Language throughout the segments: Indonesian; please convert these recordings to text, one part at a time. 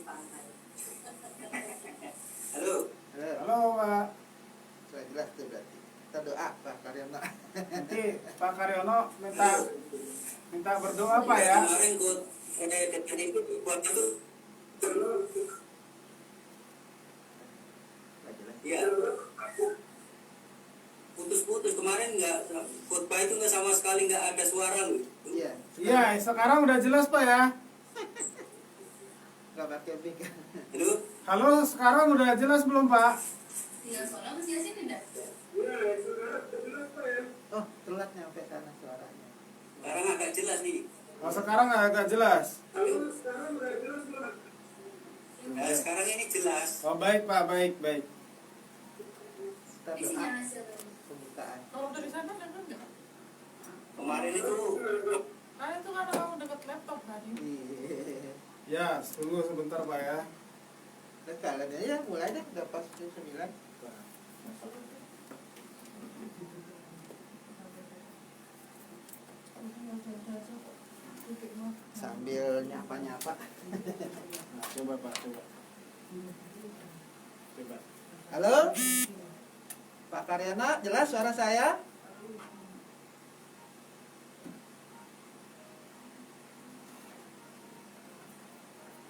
Halo. Halo. Halo Pak. Sudah jelas tuh berarti. Kita doa Pak Karyono. Nanti Pak Karyono minta berdoa Pak ya. Kemarin tadi itu buat itu. Nggak jelas. Iya. Putus-putus kemarin nggak khotbah itu nggak sama sekali nggak ada suara loh. Iya. Iya, sekarang udah jelas Pak ya. Nggak pakai mic. Halo. Halo, sekarang udah jelas belum Pak? Tinggal soalnya masih sini dah. Oh, telat nyampe sana suaranya. Sekarang agak jelas nih. Oh, sekarang agak jelas. Nah, sekarang ini jelas. Oh, baik Pak, baik. Kita Di doa sini hasil. pembukaan. Kalau dari sana dengar nggak? Kemarin itu Nah itu karena kamu dekat laptop kan ini. Iya. Ya, tunggu sebentar Pak ya. Udah kalian aja mulai deh, udah pas jam 9. Sambil nyapa-nyapa. Nah, coba Pak, coba. Halo? Pak Karyono, jelas suara saya?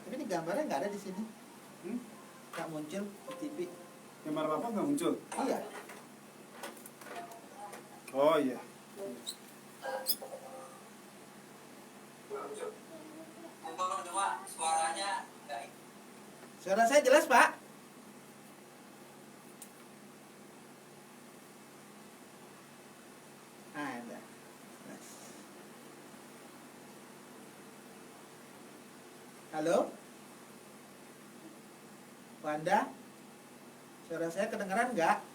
Tapi ini gambarnya nggak ada di sini. Nggak muncul di TV. Gambar Bapak nggak muncul? Iya. Oh iya. cuma suaranya nggak. Suara saya jelas, Pak? Ada. Halo? Wanda? Suara saya kedengeran nggak?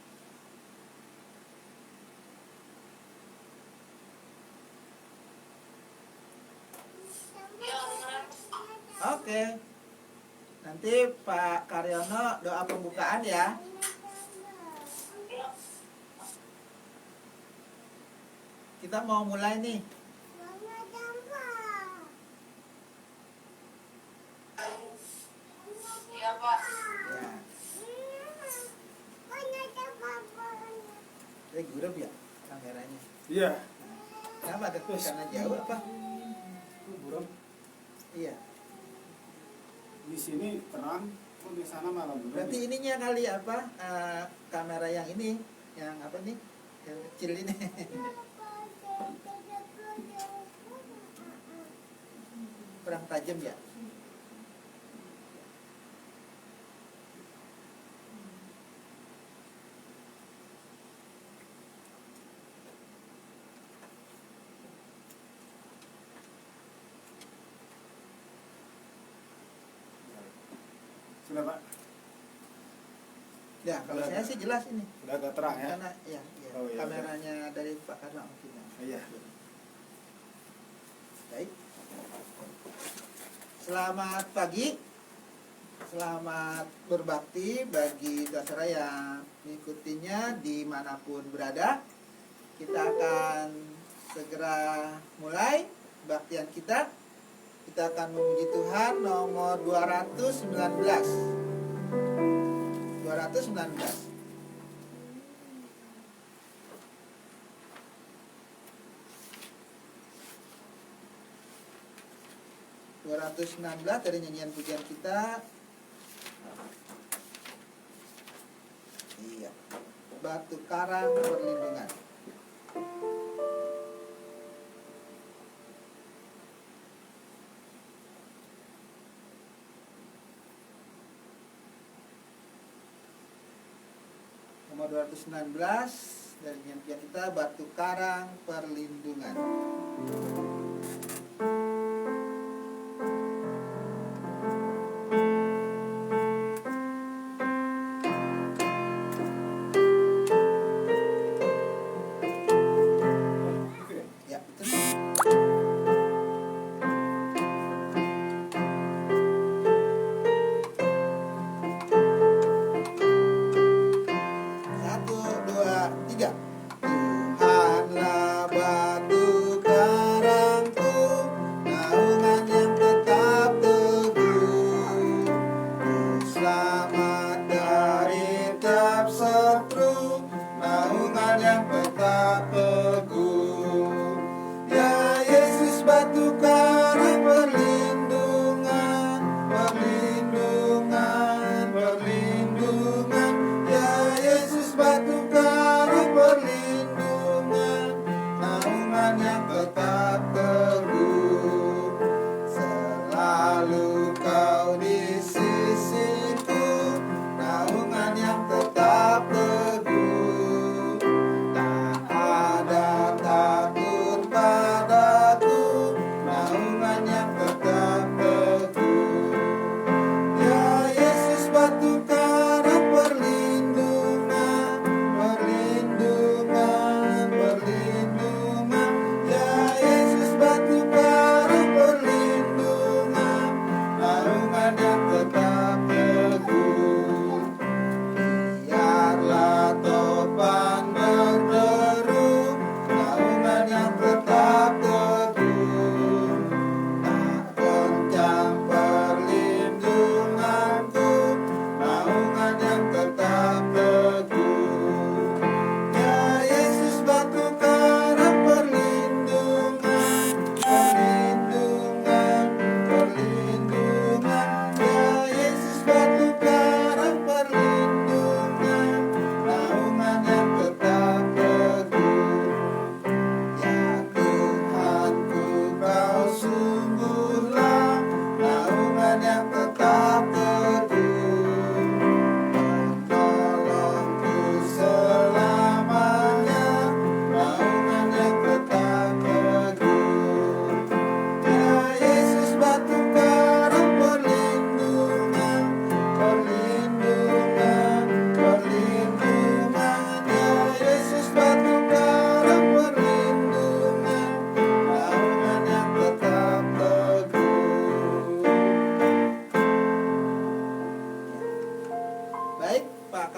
Oke. Nanti Pak Karyono doa pembukaan ya. Kita mau mulai nih. Iya Pak. Ya. Gurem ya kameranya. Iya. Kenapa ada karena jauh apa? Buram. Iya. Di sini terang, kok di sana malam buram. Berarti ininya kali apa? Kamera yang ini, yang apa nih? Yang kecil ini. Kurang tajam ya. Sudah Pak. Ya, kalau saya sih jelas ini. Sudah agak terang ya. Karena ya, Oh, iya, kameranya dari Pak Karno mungkin. Iya. Baik. Selamat pagi. Selamat berbakti bagi saudara yang mengikutinya dimanapun berada. Kita akan segera mulai kebaktian kita. Kita akan memuji Tuhan nomor 219. 219. Dari nyanyian pujian kita. Iya. Batu karang perlindungan. Nomor 219 dari nyanyian pujian kita, batu karang perlindungan. Ya, betul. Satu, dua, tiga. Tuhanlah batu karang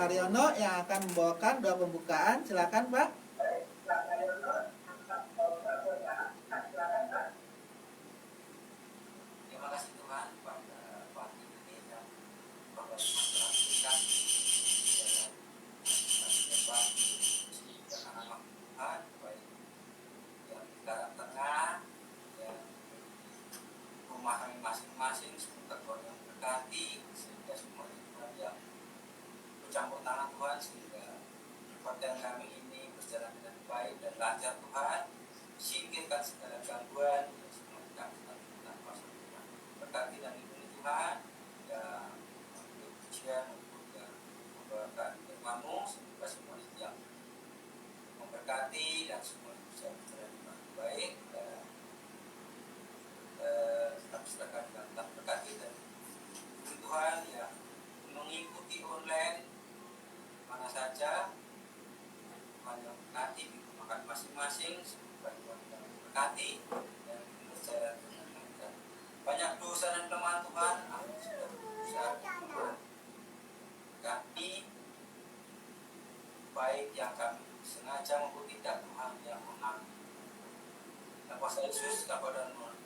Karyono yang akan membawakan doa pembukaan. Silakan Pak. Terima kasih Tuhan pada pagi ini yang Bapak telah berikan dalam menyembah anak-anak Tuhan, baik yang di dalam tengah, yang rumah kami masing-masing, semoga Tuhan yang berkati, sehingga semua Tuhan yang bercampur tangan Tuhan, sehingga pertanyaan kami ini berjalan dengan baik dan lancar Tuhan. Singkirkan segala gangguan yang semua kami tanpa Tuhan. Berkati dan lindungi Tuhan, dan memberi pujian untuk yang membawakan firman-Mu, semoga semua yang memberkati dan semua bisa berjalan dengan baik dan tetap serahkan dan tetap berkati dan lindungi Tuhan yang mengikuti online mana saja Tuhan yang berkati di rumah masing-masing, semoga Tuhan yang berkati dan berjalan dengan lancar. Banyak dosa dan kelemahan Tuhan, aku sudah berusaha Tuhan kami, baik yang kami sengaja maupun tidak, Tuhan yang mengampuni. Dan kuasa Yesus kepada Tuhan.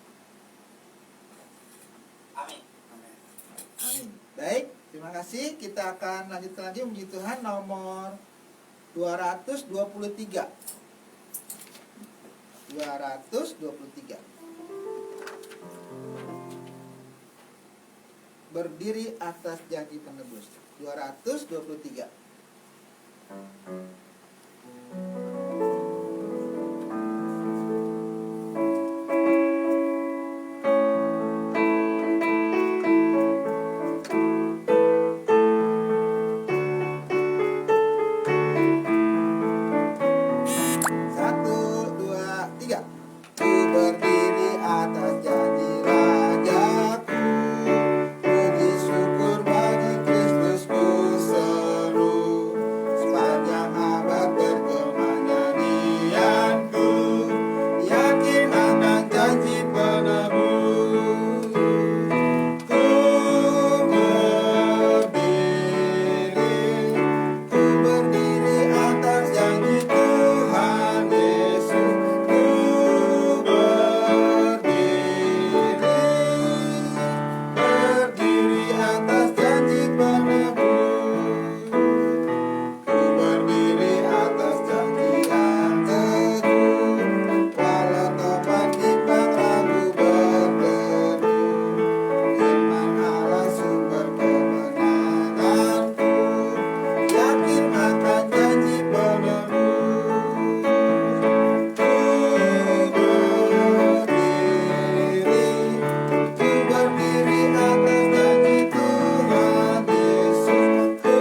Amin. Amin. Baik, terima kasih. Kita akan lanjutkan lagi puji Tuhan nomor 223. 223. Berdiri atas janji penebus. 223. Satu, dua, tiga. Ku berdiri atas janji rajaku, puji syukur bagi Kristus ku seru, sepanjang abad bergema nyanyianku, yakin akan janji penebus. Ku berdiri atas janji Tuhan Yesus. Ku berdiri atas janji penebus. Ku berdiri atas janji yang teguh, walau topan timbang ragu berteduh. Firman Allah sumber kemenanganku, yakin akan janji penebus. Ku berdiri atas janji Tuhan Yesus. Ku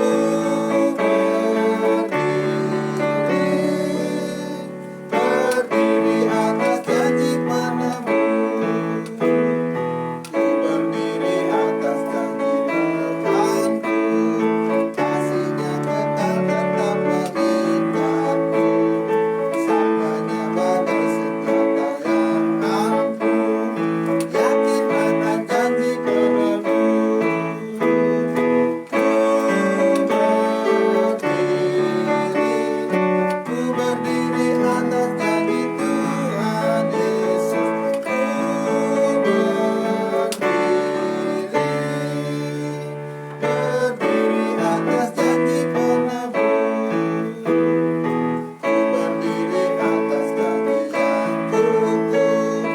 berdiri atas janji penebus. Ku berdiri atas janji Tuhanku, kasihnya kekal tetap mengikatku, sabdanya bagai senjata yang ampuh, yakin akan janji penebus. Ku berdiri atas janji Tuhan Yesus. Ku berdiri atas janji penebus. Ku berdiri atas janji yang utuh,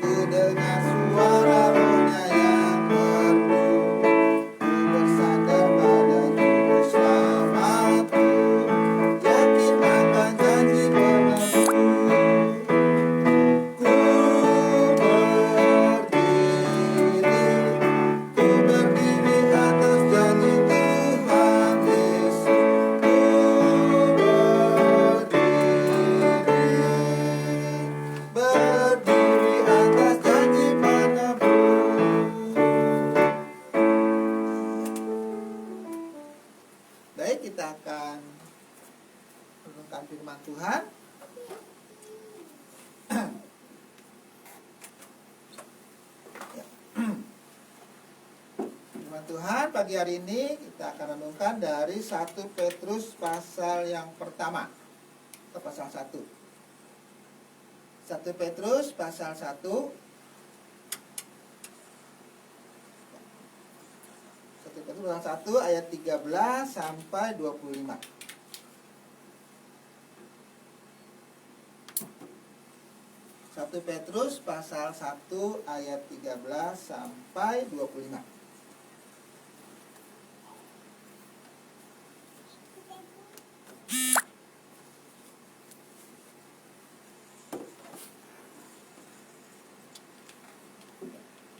ku dengar suara Roh-Nya yang merdu, ku bersandar pada Juru Selamatku, yakin akan janji penebus. Ku berdiri atas janji Tuhan Yesus. Ku berdiri atas janji penebus. Baik, kita akan merenungkan firman Tuhan. Ya. Firman Firman Tuhan pagi hari ini kita akan renungkan dari 1 Petrus pasal yang pertama ke pasal 1. 1 Petrus pasal 1 Petrus pasal 1 ayat 13 sampai 25. 1 Petrus pasal 1 ayat 13 sampai 25.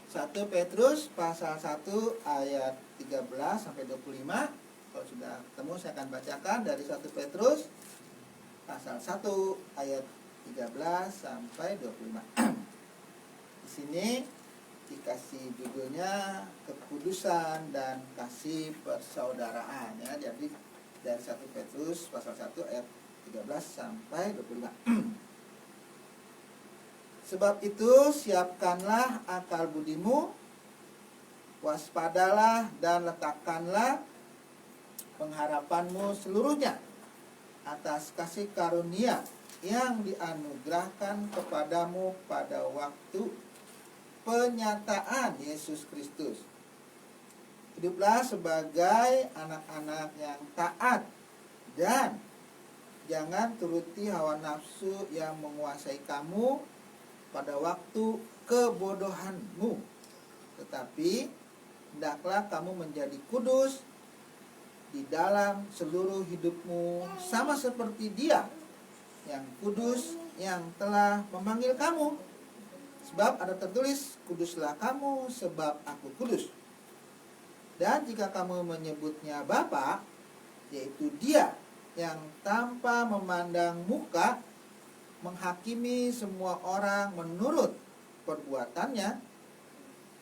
Satu Petrus pasal 1 ayat 13 sampai 25. Kalau sudah ketemu saya akan bacakan dari 1 Petrus pasal 1 ayat 13 sampai 25. Di sini dikasih judulnya kekudusan dan kasih persaudaraan ya. Jadi dari 1 Petrus pasal 1 ayat 13 sampai 25. Sebab itu siapkanlah akal budimu, waspadalah dan letakkanlah pengharapanmu seluruhnya atas kasih karunia yang dianugerahkan kepadamu pada waktu penyataan Yesus Kristus. Hiduplah sebagai anak-anak yang taat dan jangan turuti hawa nafsu yang menguasai kamu pada waktu kebodohanmu. Tetapi hendaklah kamu menjadi kudus di dalam seluruh hidupmu, sama seperti Dia yang kudus yang telah memanggil kamu. Sebab ada tertulis, kuduslah kamu sebab aku kudus. Dan jika kamu menyebutnya Bapa, yaitu Dia yang tanpa memandang muka menghakimi semua orang menurut perbuatannya,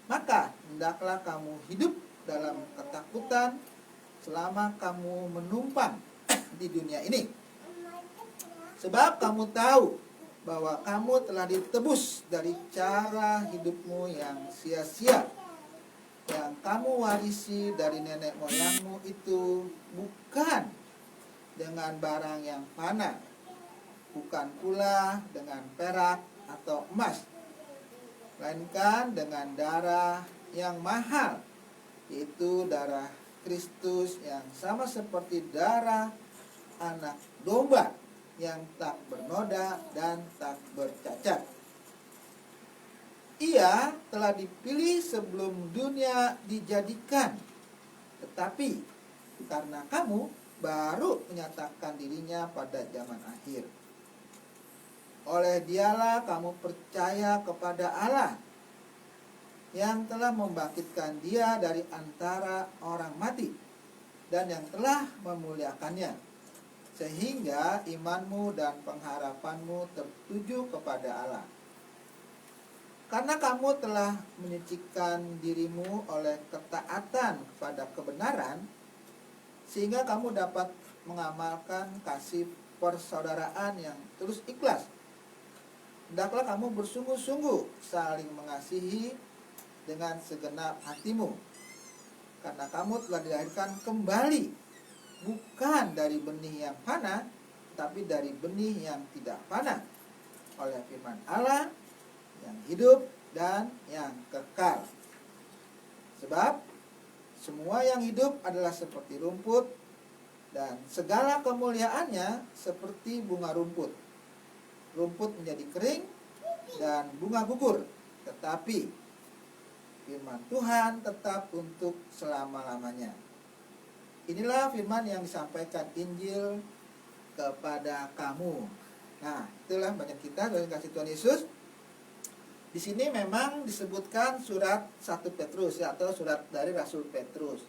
maka hendaklah kamu hidup dalam ketakutan selama kamu menumpang di dunia ini. Sebab kamu tahu bahwa kamu telah ditebus dari cara hidupmu yang sia-sia, yang kamu warisi dari nenek moyangmu itu, bukan dengan barang yang fana, bukan pula dengan perak atau emas, melainkan dengan darah yang mahal, yaitu darah Kristus yang sama seperti darah anak domba yang tak bernoda dan tak bercacat. Ia telah dipilih sebelum dunia dijadikan, tetapi karena kamu baru menyatakan dirinya pada zaman akhir. Oleh Dialah kamu percaya kepada Allah yang telah membangkitkan Dia dari antara orang mati dan yang telah memuliakannya, sehingga imanmu dan pengharapanmu tertuju kepada Allah. Karena kamu telah menyucikan dirimu oleh ketaatan kepada kebenaran, sehingga kamu dapat mengamalkan kasih persaudaraan yang terus ikhlas. Hendaklah kamu bersungguh-sungguh saling mengasihi dengan segenap hatimu, karena kamu telah dilahirkan kembali, bukan dari benih yang fana, tapi dari benih yang tidak fana, oleh firman Allah yang hidup dan yang kekal. Sebab semua yang hidup adalah seperti rumput, dan segala kemuliaannya seperti bunga rumput. Rumput menjadi kering dan bunga gugur, tetapi firman Tuhan tetap untuk selama-lamanya. Inilah firman yang disampaikan Injil kepada kamu. Nah, itulah banyak kita dari kasih Tuhan Yesus. Di sini memang disebutkan surat 1 Petrus atau surat dari Rasul Petrus.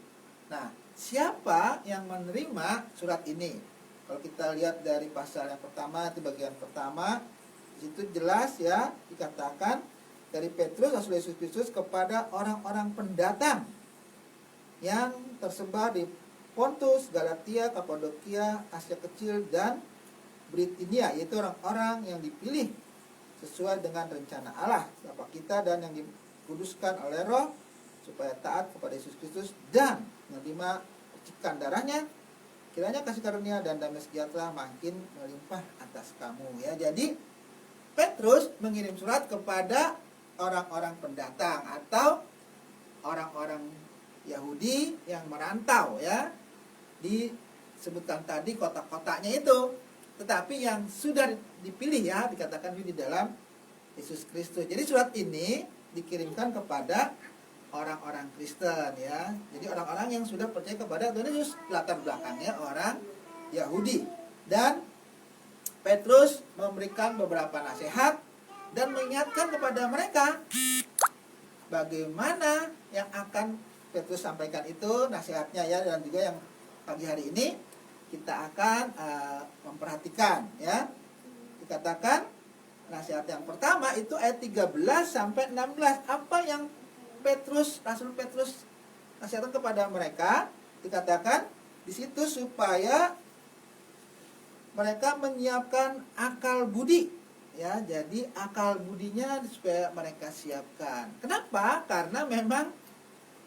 Nah, siapa yang menerima surat ini? Kalau kita lihat dari pasal yang pertama, itu bagian pertama, di situ jelas ya dikatakan dari Petrus Rasul Yesus Kristus kepada orang-orang pendatang yang tersebar di Pontus, Galatia, Kapadokia, Asia Kecil, dan Bitinia, yaitu orang-orang yang dipilih sesuai dengan rencana Allah Bapa kita dan yang dikuduskan oleh Roh, supaya taat kepada Yesus Kristus dan menerima percikan darahnya, kiranya kasih karunia dan damai sejahtera makin melimpah atas kamu. Ya, jadi Petrus mengirim surat kepada orang-orang pendatang atau orang-orang Yahudi yang merantau, ya, disebutkan tadi kota-kotanya itu, tetapi yang sudah dipilih, ya, dikatakan di dalam Yesus Kristus. Jadi surat ini dikirimkan kepada orang-orang Kristen, ya. Jadi orang-orang yang sudah percaya kepada Tuhan Yesus, latar belakangnya orang Yahudi. Dan Petrus memberikan beberapa nasihat dan mengingatkan kepada mereka bagaimana yang akan Petrus sampaikan itu nasihatnya, ya. Dan juga yang pagi hari ini kita akan memperhatikan, ya. Dikatakan nasihat yang pertama itu ayat 13 sampai 16. Apa yang Rasul Petrus nasihatkan kepada mereka? Dikatakan di situ supaya mereka menyiapkan akal budi, ya. Jadi akal budinya supaya mereka siapkan. Kenapa? Karena memang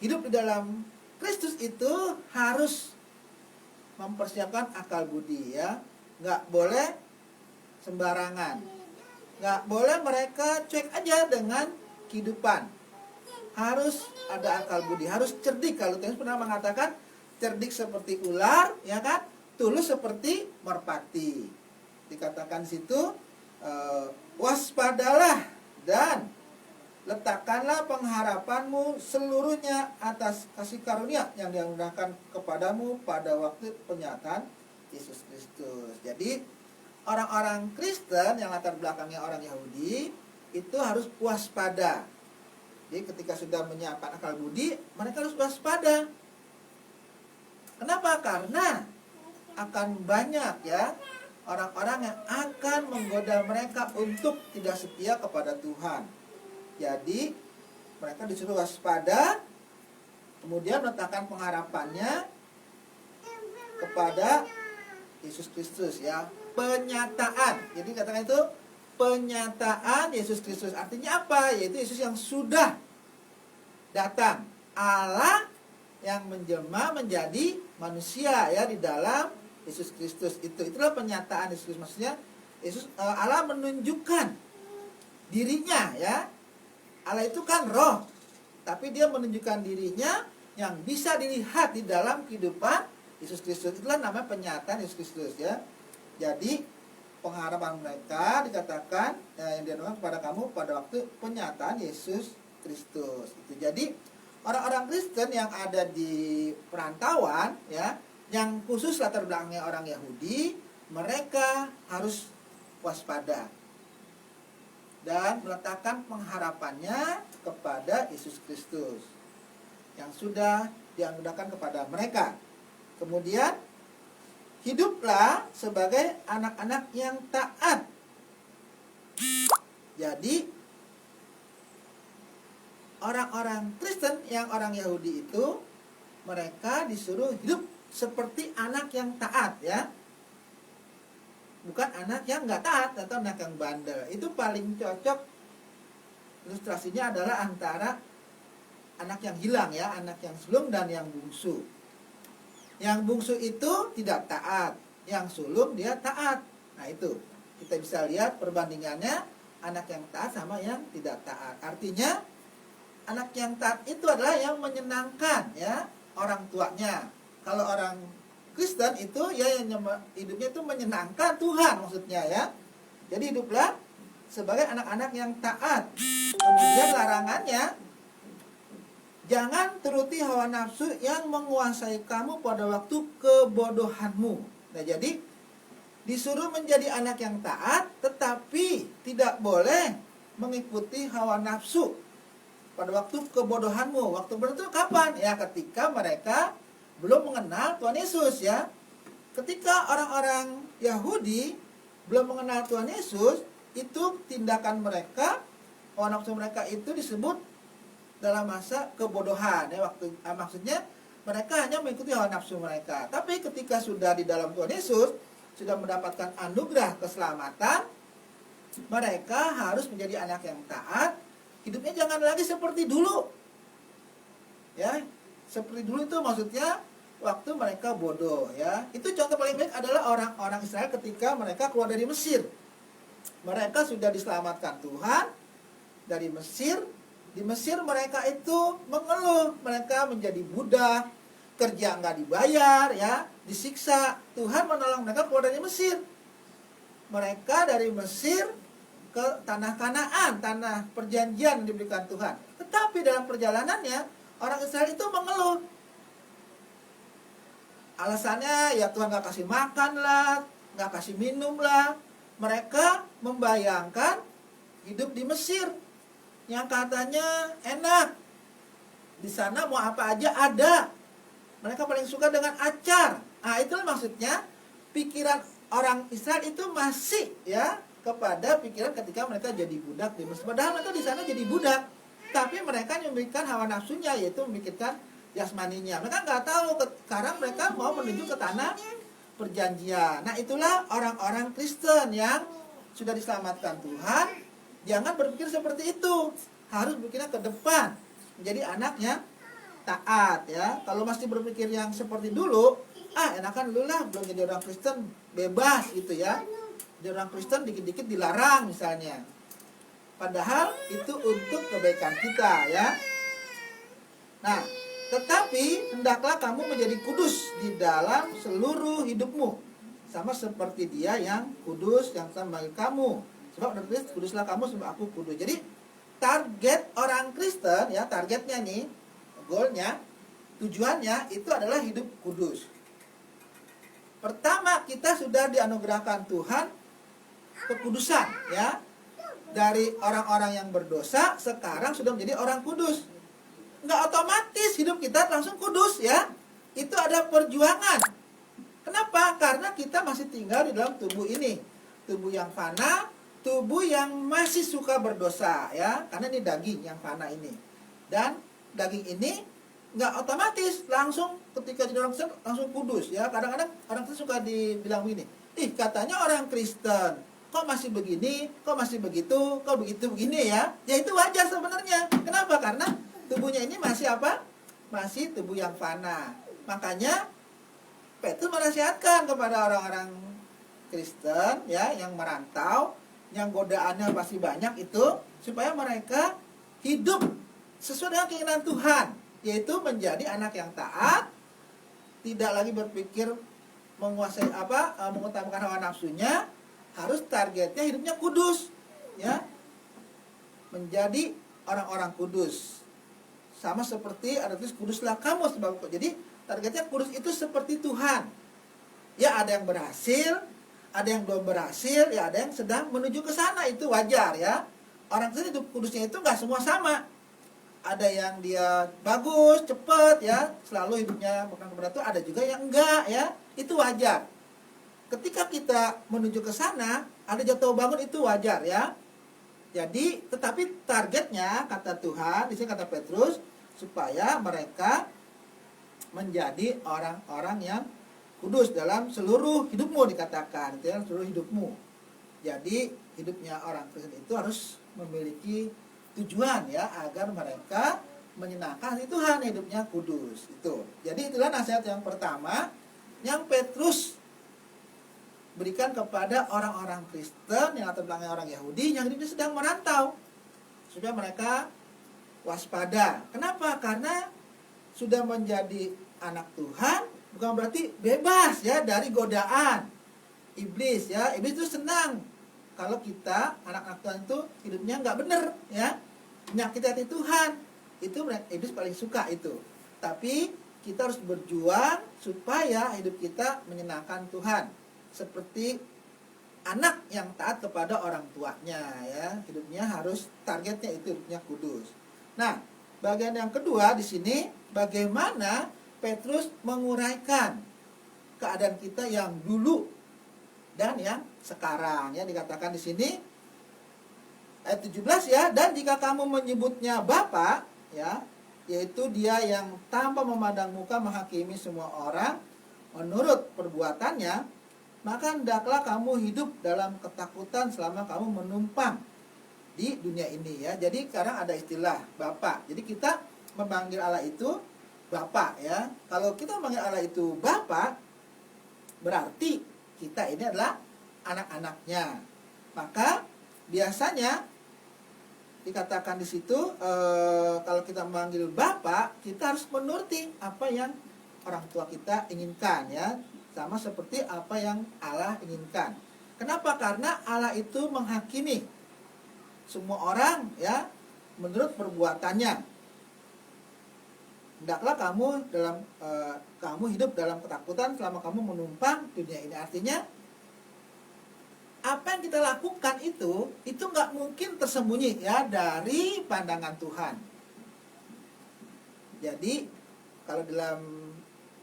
hidup di dalam Kristus itu harus mempersiapkan akal budi, ya. Nggak boleh sembarangan. Nggak boleh mereka cuek aja dengan kehidupan. Harus ada akal budi, harus cerdik. Kalau Tuhan pernah mengatakan cerdik seperti ular, ya kan? Tulus seperti merpati. Dikatakan di situ waspadalah dan letakkanlah pengharapanmu seluruhnya atas kasih karunia yang dianugerahkan kepadamu pada waktu penyataan Yesus Kristus. Jadi orang-orang Kristen yang latar belakangnya orang Yahudi itu harus waspada. Jadi ketika sudah menyiapkan akal budi, mereka harus waspada. Kenapa? Karena akan banyak, ya, orang-orang yang akan menggoda mereka untuk tidak setia kepada Tuhan. Jadi mereka disuruh waspada, kemudian meletakkan pengharapannya kepada Yesus Kristus, ya. Penyataan. Jadi katakan itu penyataan Yesus Kristus. Artinya apa? Yaitu Yesus yang sudah datang, Allah yang menjelma menjadi manusia, ya, di dalam Yesus Kristus itu. Itulah penyataan Yesus Kristus. Maksudnya Allah menunjukkan dirinya, ya. Allah itu kan roh, tapi dia menunjukkan dirinya yang bisa dilihat di dalam kehidupan Yesus Kristus. Itulah namanya penyataan Yesus Kristus, ya. Jadi pengharapan mereka dikatakan yang dianugerahkan kepada kamu pada waktu penyataan Yesus Kristus. Itu. Jadi orang-orang Kristen yang ada di perantauan, ya, yang khusus latar belakangnya orang Yahudi, mereka harus waspada dan meletakkan pengharapannya kepada Yesus Kristus yang sudah dianugerahkan kepada mereka. Kemudian hiduplah sebagai anak-anak yang taat. Jadi orang-orang Kristen yang orang Yahudi itu mereka disuruh hidup seperti anak yang taat, ya. Bukan anak yang nggak taat atau anak yang bandel. Itu paling cocok ilustrasinya adalah antara anak yang hilang, ya, anak yang sulung dan yang bungsu. Yang bungsu itu tidak taat, yang sulung dia taat. Nah, itu kita bisa lihat perbandingannya anak yang taat sama yang tidak taat. Artinya anak yang taat itu adalah yang menyenangkan, ya, orang tuanya. Kalau orang Kristen itu, ya, yang hidupnya itu menyenangkan Tuhan, maksudnya, ya. Jadi hiduplah sebagai anak-anak yang taat. Kemudian larangannya, jangan turuti hawa nafsu yang menguasai kamu pada waktu kebodohanmu. Nah, jadi disuruh menjadi anak yang taat, tetapi tidak boleh mengikuti hawa nafsu pada waktu kebodohanmu. Waktu bodoh itu kapan? Ya, ketika mereka belum mengenal Tuhan Yesus, ya. Ketika orang-orang Yahudi belum mengenal Tuhan Yesus, itu tindakan mereka, hawa nafsu mereka itu disebut dalam masa kebodohan, ya. Maksudnya mereka hanya mengikuti hawa nafsu mereka. Tapi ketika sudah di dalam Tuhan Yesus, sudah mendapatkan anugerah keselamatan, mereka harus menjadi anak yang taat. Hidupnya jangan lagi seperti dulu. Ya, seperti dulu itu maksudnya waktu mereka bodoh ya. Itu contoh paling baik adalah orang-orang Israel ketika mereka keluar dari Mesir. Mereka sudah diselamatkan Tuhan dari Mesir. Di Mesir mereka itu mengeluh, mereka menjadi budak, kerja nggak dibayar ya, disiksa. Tuhan menolong mereka keluar dari Mesir. Mereka dari Mesir ke tanah Kanaan, tanah perjanjian yang diberikan Tuhan. Tetapi dalam perjalanannya orang Israel itu mengeluh. Alasannya ya Tuhan gak kasih makan lah, gak kasih minum lah. Mereka membayangkan hidup di Mesir yang katanya enak. Di sana mau apa aja ada. Mereka paling suka dengan acar. Nah, itulah maksudnya pikiran orang Israel itu masih ya kepada pikiran ketika mereka jadi budak di Mesir. Padahal mereka di sana jadi budak, tapi mereka memikirkan hawa nafsunya, yaitu memikirkan jasmaninya. Mereka nggak tahu sekarang mereka mau menuju ke tanah perjanjian. Nah, itulah orang-orang Kristen yang sudah diselamatkan Tuhan. Jangan berpikir seperti itu. Harus berpikirnya ke depan. Menjadi anaknya taat ya. Kalau masih berpikir yang seperti dulu, enakan dulu lah, belum jadi orang Kristen, bebas gitu ya. Jadi orang Kristen dikit-dikit dilarang misalnya. Padahal itu untuk kebaikan kita ya. Nah, tetapi hendaklah kamu menjadi kudus di dalam seluruh hidupmu, sama seperti Dia yang kudus yang sama kamu. Sebab tertulis, kuduslah kamu sebab aku kudus. Jadi target orang Kristen ya, targetnya nih, goalnya, tujuannya itu adalah hidup kudus. Pertama, kita sudah dianugerahkan Tuhan kekudusan ya. Dari orang-orang yang berdosa sekarang sudah menjadi orang kudus. Nggak otomatis hidup kita langsung kudus ya. Itu ada perjuangan. Kenapa? Karena kita masih tinggal di dalam tubuh ini. Tubuh yang fana, tubuh yang masih suka berdosa ya. Karena ini daging yang fana ini. Dan daging ini nggak otomatis langsung ketika jadi orang Kristen langsung kudus ya. Kadang-kadang orang Kristen suka dibilang begini, katanya orang Kristen kok masih begini, kok masih begitu, kok begitu begini ya. Ya itu wajar sebenarnya. Kenapa? Karena tubuhnya ini masih apa? Masih tubuh yang fana. Makanya Petrus menasihatkan kepada orang-orang Kristen ya yang merantau, yang godaannya pasti banyak itu, supaya mereka hidup sesuai dengan keinginan Tuhan, yaitu menjadi anak yang taat, tidak lagi berpikir menguasai mengutamakan hawa nafsunya. Harus targetnya hidupnya kudus ya, menjadi orang-orang kudus, sama seperti ada tulis kuduslah kamu sebab. Jadi targetnya kudus itu seperti Tuhan ya. Ada yang berhasil, ada yang belum berhasil ya, ada yang sedang menuju ke sana. Itu wajar ya. Orang Kristen hidup kudusnya itu nggak semua sama. Ada yang dia bagus, cepat ya, selalu hidupnya bukan kepada Tuhan. Ada juga yang enggak ya. Itu wajar. Ketika kita menuju ke sana, ada jatuh bangun, itu wajar ya. Jadi, tetapi targetnya kata Tuhan, di sini kata Petrus, supaya mereka menjadi orang-orang yang kudus dalam seluruh hidupmu, dikatakan, dalam seluruh hidupmu. Jadi, hidupnya orang Kristen itu harus memiliki tujuan ya, agar mereka menyenangkan hati Tuhan, hidupnya kudus. Itu. Jadi, itulah nasihat yang pertama yang Petrus berikan kepada orang-orang Kristen yang latar belakangnya orang Yahudi yang hidupnya sedang merantau, supaya mereka waspada. Kenapa? Karena sudah menjadi anak Tuhan bukan berarti bebas ya dari godaan iblis ya. Iblis itu senang kalau kita anak-anak Tuhan itu hidupnya nggak benar ya, menyakiti hati Tuhan. Itu iblis paling suka itu. Tapi kita harus berjuang supaya hidup kita menyenangkan Tuhan, seperti anak yang taat kepada orang tuanya ya. Hidupnya harus, targetnya itu hidupnya kudus. Nah, bagian yang kedua di sini, bagaimana Petrus menguraikan keadaan kita yang dulu dan yang sekarang ya. Dikatakan di sini ayat 17 ya, dan jika kamu menyebutnya Bapa ya, yaitu Dia yang tanpa memandang muka menghakimi semua orang menurut perbuatannya, maka hendaklah kamu hidup dalam ketakutan selama kamu menumpang di dunia ini ya. Jadi sekarang ada istilah Bapak. Jadi kita memanggil Allah itu Bapa ya. Kalau kita memanggil Allah itu Bapa, berarti kita ini adalah anak-anaknya. Maka biasanya dikatakan di situ kalau kita memanggil Bapa, kita harus menuruti apa yang orang tua kita inginkan ya. Sama seperti apa yang Allah inginkan. Kenapa? Karena Allah itu menghakimi semua orang ya menurut perbuatannya. Hendaklah kamu hidup dalam ketakutan selama kamu menumpang dunia ini. Artinya apa yang kita lakukan itu nggak mungkin tersembunyi ya dari pandangan Tuhan. Jadi kalau dalam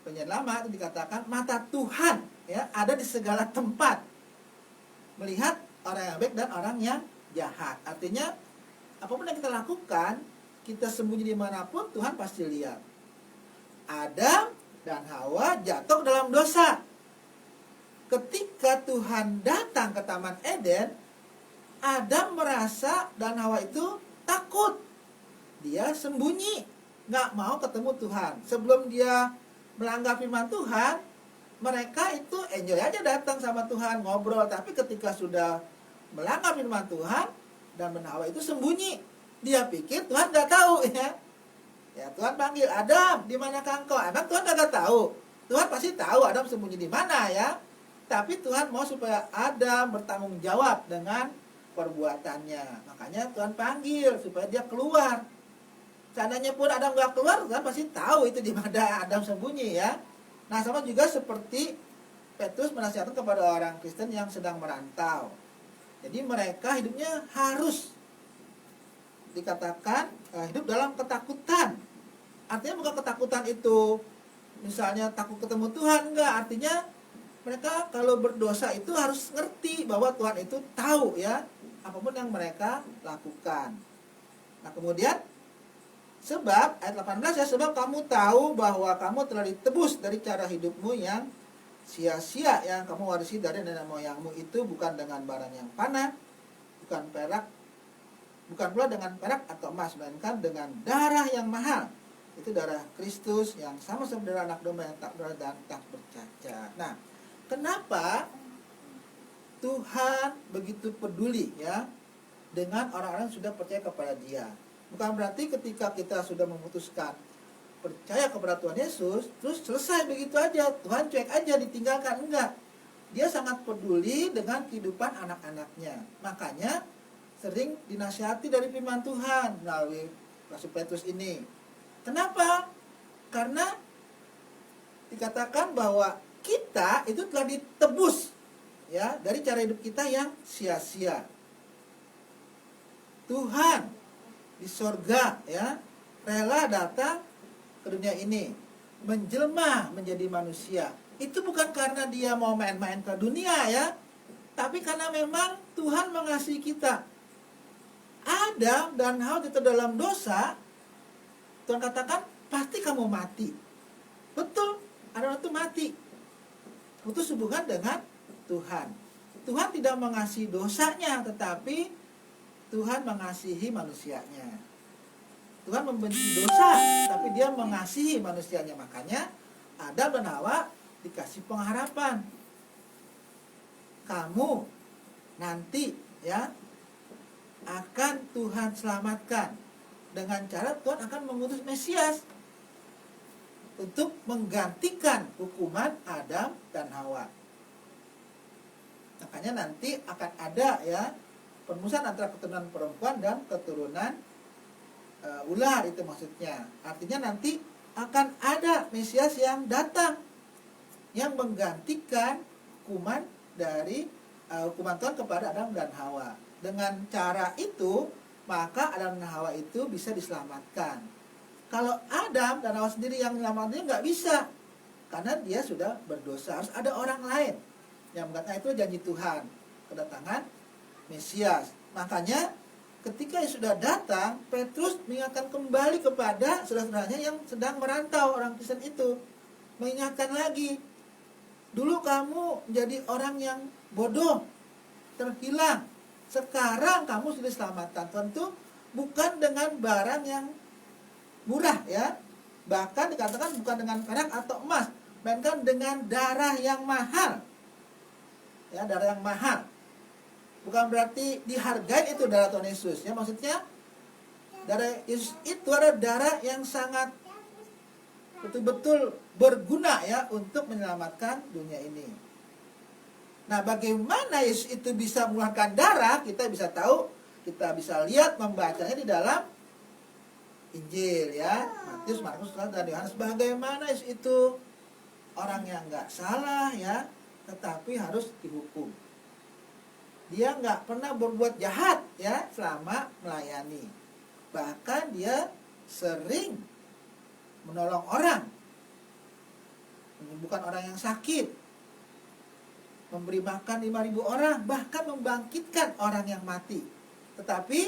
penyanyi lama itu dikatakan mata Tuhan ya ada di segala tempat, melihat orang yang baik dan orang yang jahat. Artinya apapun yang kita lakukan, kita sembunyi dimanapun, Tuhan pasti lihat. Adam dan Hawa jatuh ke dalam dosa. Ketika Tuhan datang ke Taman Eden, Adam merasa dan Hawa itu takut. Dia sembunyi, nggak mau ketemu Tuhan. Sebelum dia melanggar firman Tuhan, mereka itu enjoy aja datang sama Tuhan, ngobrol. Tapi ketika sudah melanggar firman Tuhan, dan Hawa itu sembunyi. Dia pikir Tuhan nggak tahu ya. Ya Tuhan panggil Adam, di manakah engkau? Emang Tuhan nggak tahu? Tuhan pasti tahu Adam sembunyi di mana ya. Tapi Tuhan mau supaya Adam bertanggung jawab dengan perbuatannya. Makanya Tuhan panggil supaya dia keluar. Seandainya pun Adam nggak keluar, Tuhan pasti tahu itu di mana Adam sembunyi ya. Nah sama juga seperti Petrus menasihatkan kepada orang Kristen yang sedang merantau. Jadi mereka hidupnya harus dikatakan hidup dalam ketakutan. Artinya bukan ketakutan itu misalnya takut ketemu Tuhan, enggak. Artinya mereka kalau berdosa itu harus ngerti bahwa Tuhan itu tahu ya apapun yang mereka lakukan. Nah kemudian sebab ayat 18 ya, sebab kamu tahu bahwa kamu telah ditebus dari cara hidupmu yang sia-sia yang kamu warisi dari nenek moyangmu itu, bukan dengan barang yang panah, bukan pula dengan perak atau emas, melainkan dengan darah yang mahal. Itu darah Kristus yang sama seperti darah anak domba yang tak berdosa dan tak bercacat. Nah, kenapa Tuhan begitu peduli ya dengan orang-orang yang sudah percaya kepada Dia? Bukan berarti ketika kita sudah memutuskan percaya kepada Tuhan Yesus, terus selesai begitu aja, Tuhan cuek aja, ditinggalkan. Enggak. Dia sangat peduli dengan kehidupan anak-anaknya. Makanya sering dinasihati dari firman Tuhan melalui Rasul Petrus ini. Kenapa? Karena dikatakan bahwa kita itu telah ditebus ya dari cara hidup kita yang sia-sia. Tuhan di sorga ya rela datang ke dunia ini, menjelma menjadi manusia. Itu bukan karena dia mau main-main ke dunia ya, tapi karena memang Tuhan mengasihi kita. Adam dan Hawa itu dalam dosa, Tuhan katakan pasti kamu mati. Betul, Adam itu mati. Putus hubungan dengan Tuhan. Tuhan tidak mengasihi dosanya, tetapi Tuhan mengasihi manusianya. Tuhan membenci dosa, tapi Dia mengasihi manusianya. Makanya Adam dan Hawa dikasih pengharapan. Kamu nanti ya akan Tuhan selamatkan dengan cara Tuhan akan mengutus Mesias untuk menggantikan hukuman Adam dan Hawa. Makanya nanti akan ada ya permusuhan antara keturunan perempuan dan keturunan ular, itu maksudnya. Artinya nanti akan ada Mesias yang datang yang menggantikan hukuman dari hukuman Tuhan kepada Adam dan Hawa. Dengan cara itu maka Adam dan Hawa itu bisa diselamatkan. Kalau Adam dan Hawa sendiri yang menyelamatkannya nggak bisa, karena dia sudah berdosa. Harus ada orang lain yang mengatakan, itu janji Tuhan, kedatangan Mesias. Makanya ketika sudah datang, Petrus mengingatkan kembali kepada saudara-saudaranya yang sedang merantau, orang Kristen itu. Mengingatkan lagi, dulu kamu menjadi orang yang bodoh, terhilang. Sekarang kamu sudah diselamatkan. Tentu bukan dengan barang yang murah ya. Bahkan dikatakan bukan dengan perak atau emas, melainkan dengan darah yang mahal. Ya, darah yang mahal. Bukan berarti dihargai itu darah Tuhan Yesus ya, maksudnya darah Yesus itu adalah darah yang sangat betul-betul berguna ya untuk menyelamatkan dunia ini. Nah, bagaimana Yesus itu bisa mengeluarkan darah? Kita bisa tahu, kita bisa lihat membacanya di dalam Injil ya, Matius, Markus, dan Yohanes. Bagaimana Yesus itu orang yang nggak salah ya, tetapi harus dihukum. Dia nggak pernah berbuat jahat ya selama melayani. Bahkan dia sering menolong orang, menyembuhkan orang yang sakit, memberi makan 5.000 orang, bahkan membangkitkan orang yang mati. Tetapi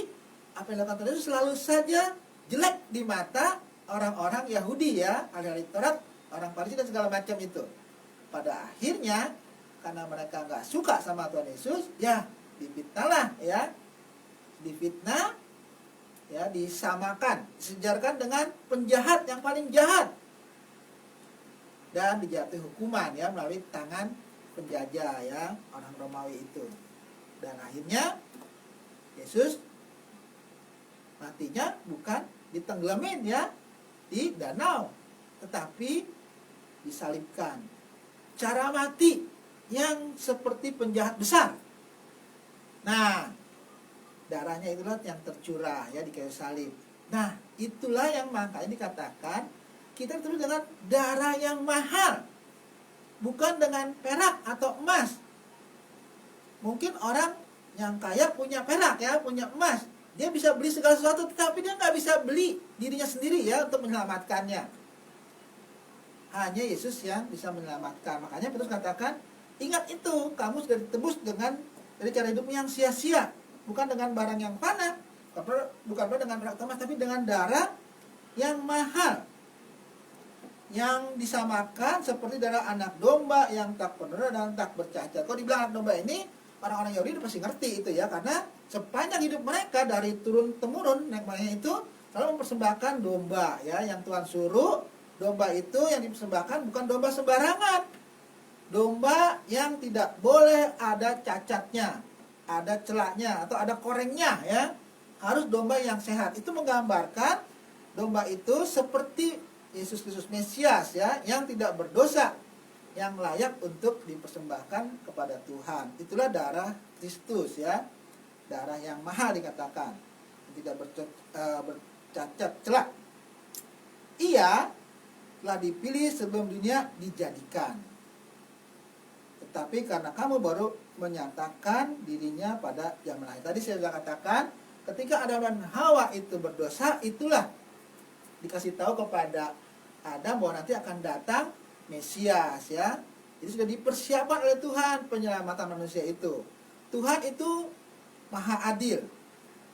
apa yang dilakukan itu selalu saja jelek di mata orang-orang Yahudi ya, ahli Taurat, orang Farisi dan segala macam itu. Pada akhirnya karena mereka nggak suka sama Tuhan Yesus, ya difitnahlah ya, difitnah ya, disamakan, disejarkan dengan penjahat yang paling jahat, dan dijatuhi hukuman ya melalui tangan penjajah ya, orang Romawi itu. Dan akhirnya Yesus matinya bukan ditenggelamin ya di danau, tetapi disalibkan. Cara mati yang seperti penjahat besar. Nah, darahnya itulah yang tercurah ya di kayu salib. Nah, itulah yang makanya dikatakan kita terus dengan darah yang mahal, bukan dengan perak atau emas. Mungkin orang yang kaya punya perak ya, punya emas, dia bisa beli segala sesuatu, tetapi dia nggak bisa beli dirinya sendiri ya untuk menyelamatkannya. Hanya Yesus yang bisa menyelamatkan. Makanya Petrus katakan, ingat itu, kamu sudah ditebus dengan dari cara hidup yang sia-sia, bukan dengan barang yang fana, bukan dengan perak emas, tapi dengan darah yang mahal, yang disamakan seperti darah anak domba yang tak bernoda dan tak bercacat. Kalau dibilang anak domba ini, orang-orang Yahudi pasti ngerti itu ya, karena sepanjang hidup mereka dari turun temurun nenek moyangnya itu selalu mempersembahkan domba ya, yang Tuhan suruh. Domba itu yang dipersembahkan bukan domba sembarangan, domba yang tidak boleh ada cacatnya, ada celaknya atau ada korengnya ya, harus domba yang sehat. Itu menggambarkan domba itu seperti Yesus Kristus Mesias ya, yang tidak berdosa, yang layak untuk dipersembahkan kepada Tuhan. Itulah darah Kristus ya, darah yang mahal dikatakan, tidak bercacat celak. Ia telah dipilih sebelum dunia dijadikan, tetapi karena kamu baru menyatakan dirinya pada zaman akhir. Tadi saya sudah katakan, ketika Adam dan Hawa itu berdosa, itulah dikasih tahu kepada Adam bahwa nanti akan datang Mesias ya. Jadi sudah dipersiapkan oleh Tuhan penyelamatan manusia itu. Tuhan itu maha adil.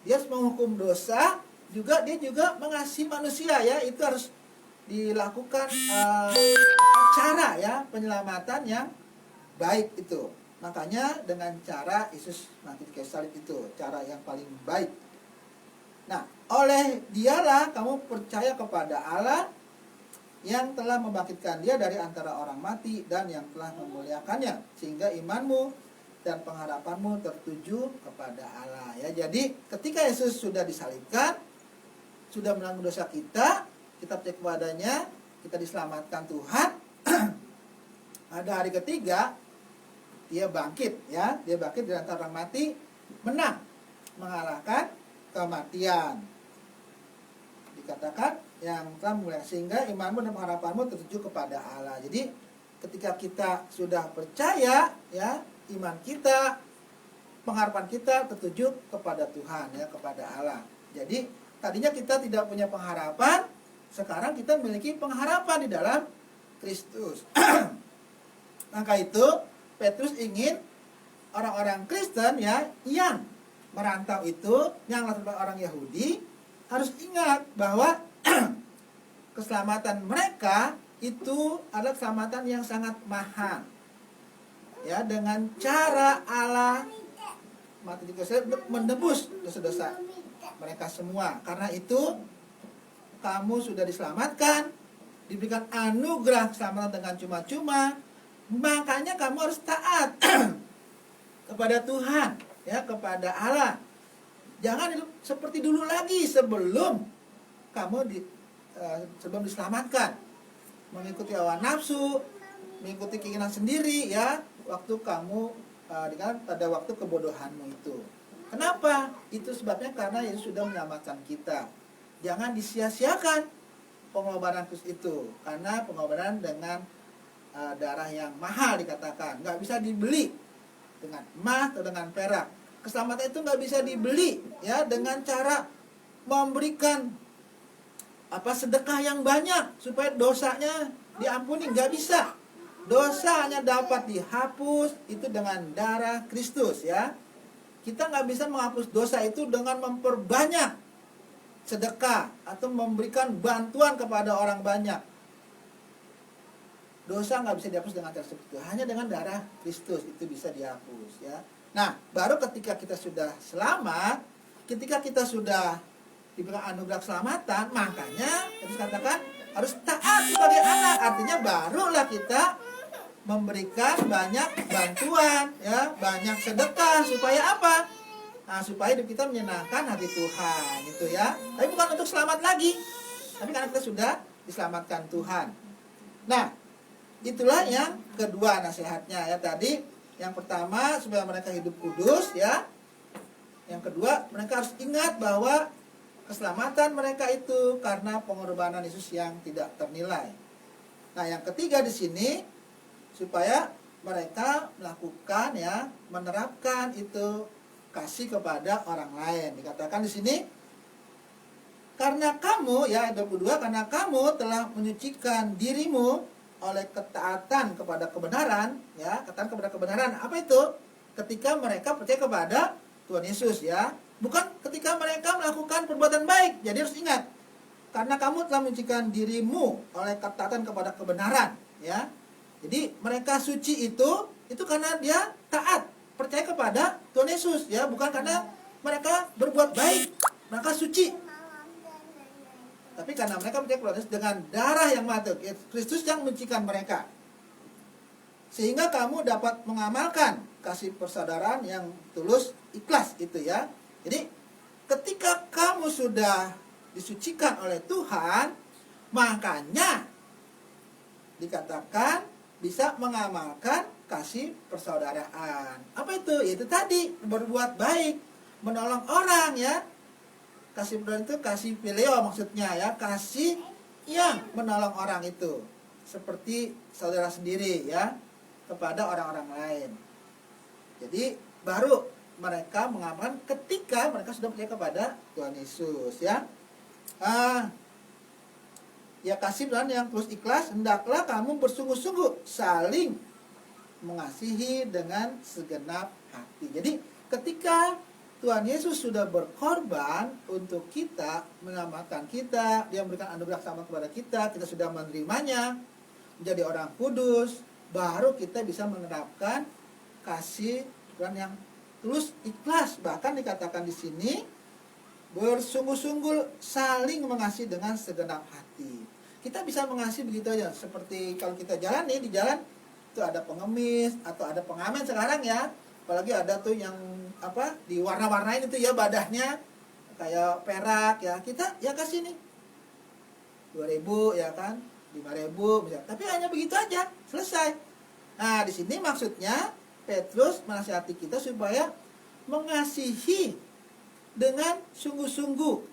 Dia harus menghukum dosa, juga dia juga mengasihi manusia ya. Itu harus dilakukan cara ya penyelamatan yang baik itu. Makanya dengan cara Yesus mati di kayu salib itu cara yang paling baik. Nah, oleh dialah kamu percaya kepada Allah yang telah membangkitkan dia dari antara orang mati dan yang telah memuliakannya, sehingga imanmu dan pengharapanmu tertuju kepada Allah ya. Jadi ketika Yesus sudah disalibkan, sudah menanggung dosa kita percaya kepadanya, kita diselamatkan Tuhan. Pada hari ketiga dia bangkit ya, dia bangkit dari antara orang mati, menang, mengalahkan kematian. Dikatakan yang telah memuliakan, sehingga imanmu dan pengharapanmu tertuju kepada Allah. Jadi ketika kita sudah percaya ya, iman kita, pengharapan kita tertuju kepada Tuhan ya, kepada Allah. Jadi tadinya kita tidak punya pengharapan, sekarang kita memiliki pengharapan di dalam Kristus. Maka itu Petrus ingin orang-orang Kristen ya yang merantau itu, yang latar orang Yahudi, harus ingat bahwa keselamatan mereka itu adalah keselamatan yang sangat mahal. Ya, dengan cara Allah mati di kayu salib untuk menebus dosa-dosa mereka semua. Karena itu kamu sudah diselamatkan, diberikan anugerah keselamatan dengan cuma-cuma, makanya kamu harus taat kepada Tuhan, ya, kepada Allah. Jangan hidup seperti dulu lagi sebelum sebelum diselamatkan, mengikuti hawa nafsu, mengikuti keinginan sendiri, ya, waktu kamu pada waktu kebodohanmu itu. Kenapa? Itu sebabnya karena Yesus sudah menyelamatkan kita. Jangan disia-siakan pengorbanan Kristus itu, karena pengorbanan dengan darah yang mahal dikatakan, nggak bisa dibeli dengan emas atau dengan perak. Keselamatan itu nggak bisa dibeli, ya, dengan cara memberikan sedekah yang banyak supaya dosanya diampuni. Nggak bisa. Dosa hanya dapat dihapus itu dengan darah Kristus, ya. Kita nggak bisa menghapus dosa itu dengan memperbanyak sedekah atau memberikan bantuan kepada orang banyak. Dosa nggak bisa dihapus dengan cara seperti itu. Hanya dengan darah Kristus itu bisa dihapus, ya. Nah, baru ketika kita sudah selamat, ketika kita sudah diberikan anugerah keselamatan, makanya kita katakan harus taat sebagai anak. Artinya barulah kita memberikan banyak bantuan, ya, banyak sedekah, supaya apa? Nah, supaya hidup kita menyenangkan hati Tuhan, itu, ya. Tapi bukan untuk selamat lagi, tapi karena kita sudah diselamatkan Tuhan. Nah, itulah yang kedua nasihatnya, ya. Tadi yang pertama supaya mereka hidup kudus, ya. Yang kedua, mereka harus ingat bahwa keselamatan mereka itu karena pengorbanan Yesus yang tidak ternilai. Nah, yang ketiga di sini supaya mereka melakukan, ya, menerapkan itu kasih kepada orang lain. Dikatakan di sini, karena kamu, ya, 22, karena kamu telah menyucikan dirimu oleh ketaatan kepada kebenaran, ya, ketaatan kepada kebenaran. Apa itu? Ketika mereka percaya kepada Tuhan Yesus, ya. Bukan ketika mereka melakukan perbuatan baik. Jadi harus ingat, karena kamu telah menyucikan dirimu oleh ketaatan kepada kebenaran, ya. Jadi mereka suci itu karena dia taat, percaya kepada Tuhan Yesus, ya, bukan karena mereka berbuat baik, mereka suci. Tapi karena mereka percaya kepada Yesus dengan darah yang mati, Kristus yang menyucikan mereka. Sehingga kamu dapat mengamalkan kasih persaudaraan yang tulus, ikhlas itu, ya. Jadi ketika kamu sudah disucikan oleh Tuhan, makanya dikatakan bisa mengamalkan kasih persaudaraan. Apa itu? Yaitu tadi, berbuat baik, menolong orang, ya. Kasih persaudaraan itu kasih phileo maksudnya, ya, kasih yang menolong orang itu seperti saudara sendiri, ya, kepada orang-orang lain. Jadi baru mereka mengamalkan ketika mereka sudah percaya kepada Tuhan Yesus, ya. Ya, kasih Tuhan yang tulus ikhlas, hendaklah kamu bersungguh-sungguh saling mengasihi dengan segenap hati. Jadi ketika Tuhan Yesus sudah berkorban untuk kita, menyelamatkan kita, dia memberikan anugerah sama kepada kita sudah menerimanya, menjadi orang kudus, baru kita bisa menerapkan kasih Tuhan yang tulus ikhlas. Bahkan dikatakan di sini, bersungguh-sungguh saling mengasihi dengan segenap hati. Kita bisa mengasihi begitu aja, seperti kalau kita jalan nih, di jalan itu ada pengemis atau ada pengamen sekarang, ya. Apalagi ada tuh yang diwarna-warnain itu, ya, badahnya kayak perak, ya. Kita ya kasih nih 2.000, ya kan, 5.000 misalnya. Tapi hanya begitu aja, selesai. Nah, di sini maksudnya Petrus menasihati kita supaya mengasihi dengan sungguh-sungguh,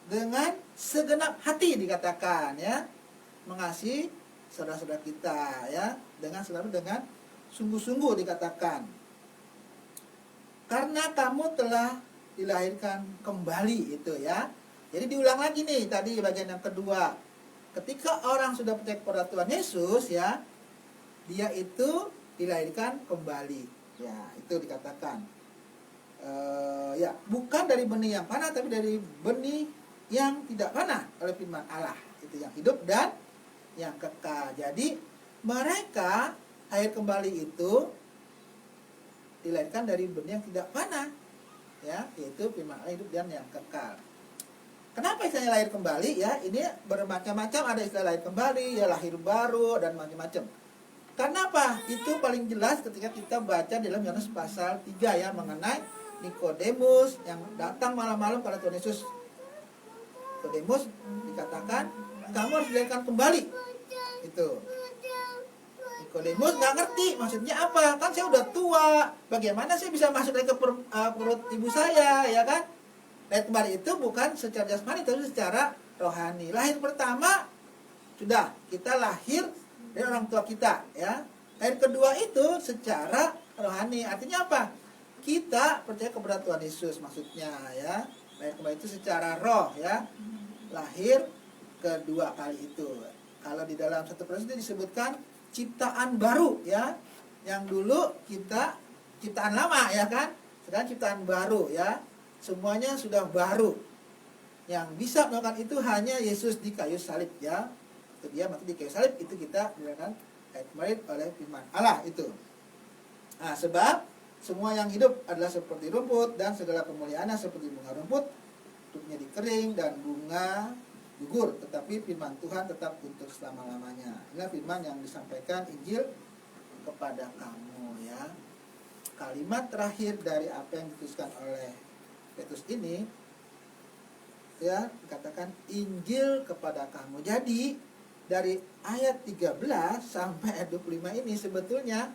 dengan segenap hati dikatakan, ya. Mengasihi saudara-saudara kita, ya, dengan sungguh-sungguh dikatakan. Karena kamu telah dilahirkan kembali itu, ya. Jadi diulang lagi nih tadi bagian yang kedua. Ketika orang sudah percaya kepada Tuhan Yesus, ya, dia itu dilahirkan kembali. Ya, itu dikatakan. Ya, bukan dari benih yang panah, tapi dari benih yang tidak panah oleh firman Allah. Itu yang hidup dan yang kekal. Jadi mereka lahir kembali itu dilahirkan dari benih yang tidak panah, ya, yaitu firman Allah hidup dan yang kekal. Kenapa istilahnya lahir kembali ya? Ini bermacam-macam, ada istilah lahir kembali, ya lahir baru dan macam-macam. Karena apa? Itu paling jelas ketika kita baca dalam Yohanes pasal 3 ya, mengenai Nikodemus yang datang malam-malam pada Tuhan Yesus. Nikodemus dikatakan, kamu harus dilahirkan kembali. Itu. Nikodemus nggak ngerti maksudnya apa, kan saya udah tua, bagaimana saya bisa masuk lagi ke perut ibu saya, ya kan? Lahir kembali itu bukan secara jasmani, tapi secara rohani. Lahir pertama sudah kita lahir dari orang tua kita, ya. Lahir kedua itu secara rohani, artinya apa? Kita percaya kepada Tuhan Yesus maksudnya, ya. Lahir kembali itu secara roh, ya. Lahir kedua kali itu. Kalau di dalam 1 Korintus itu disebutkan ciptaan baru, ya. Yang dulu kita ciptaan lama, ya kan? Sekarang ciptaan baru, ya. Semuanya sudah baru. Yang bisa melakukan itu hanya Yesus di kayu salib, ya. Itu dia mati di kayu salib, itu kita diberikan kemarin oleh firman Allah itu. Nah, sebab semua yang hidup adalah seperti rumput dan segala kemuliaannya seperti bunga rumput, hidupnya dikering dan bunga gugur, tetapi firman Tuhan tetap untuk selama-lamanya. Inilah firman yang disampaikan Injil kepada kamu, ya. Kalimat terakhir dari apa yang dituliskan oleh Petrus ini, ya, dikatakan Injil kepada kamu. Jadi dari ayat 13 sampai ayat 25 ini sebetulnya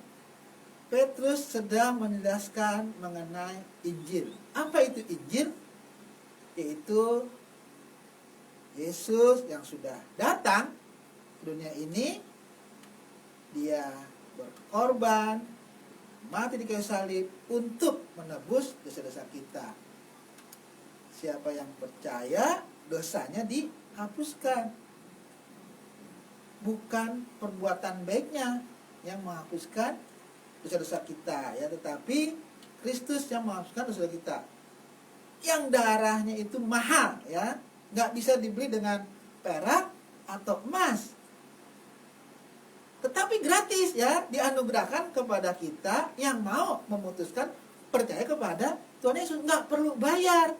Petrus sedang menjelaskan mengenai Injil. Apa itu Injil? Yaitu Yesus yang sudah datang ke dunia ini, dia berkorban, mati di kayu salib untuk menebus dosa-dosa kita. Siapa yang percaya, dosanya dihapuskan. Bukan perbuatan baiknya yang menghapuskan dosa-dosa kita, ya, tetapi Kristus yang menghapuskan dosa kita. Yang darahnya itu mahal, ya, nggak bisa dibeli dengan perak atau emas, tetapi gratis, ya, dianugerahkan kepada kita yang mau memutuskan percaya kepada Tuhan Yesus, nggak perlu bayar.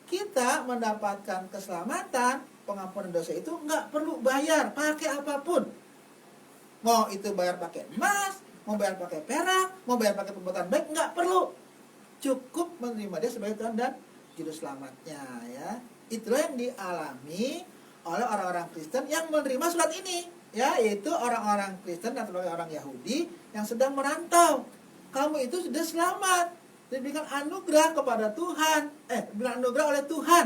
Kita mendapatkan keselamatan, pengampunan dosa itu nggak perlu bayar, pakai apapun. Mau itu bayar pakai emas, mau bayar pakai perak, mau bayar pakai perbuatan baik, nggak perlu. Cukup menerima dia sebagai Tuhan dan Juru Selamatnya, ya. Itulah yang dialami oleh orang-orang Kristen yang menerima surat ini, ya, yaitu orang-orang Kristen atau orang Yahudi yang sedang merantau. Kamu itu sudah selamat, diberikan anugerah kepada Tuhan, diberikan anugerah oleh Tuhan.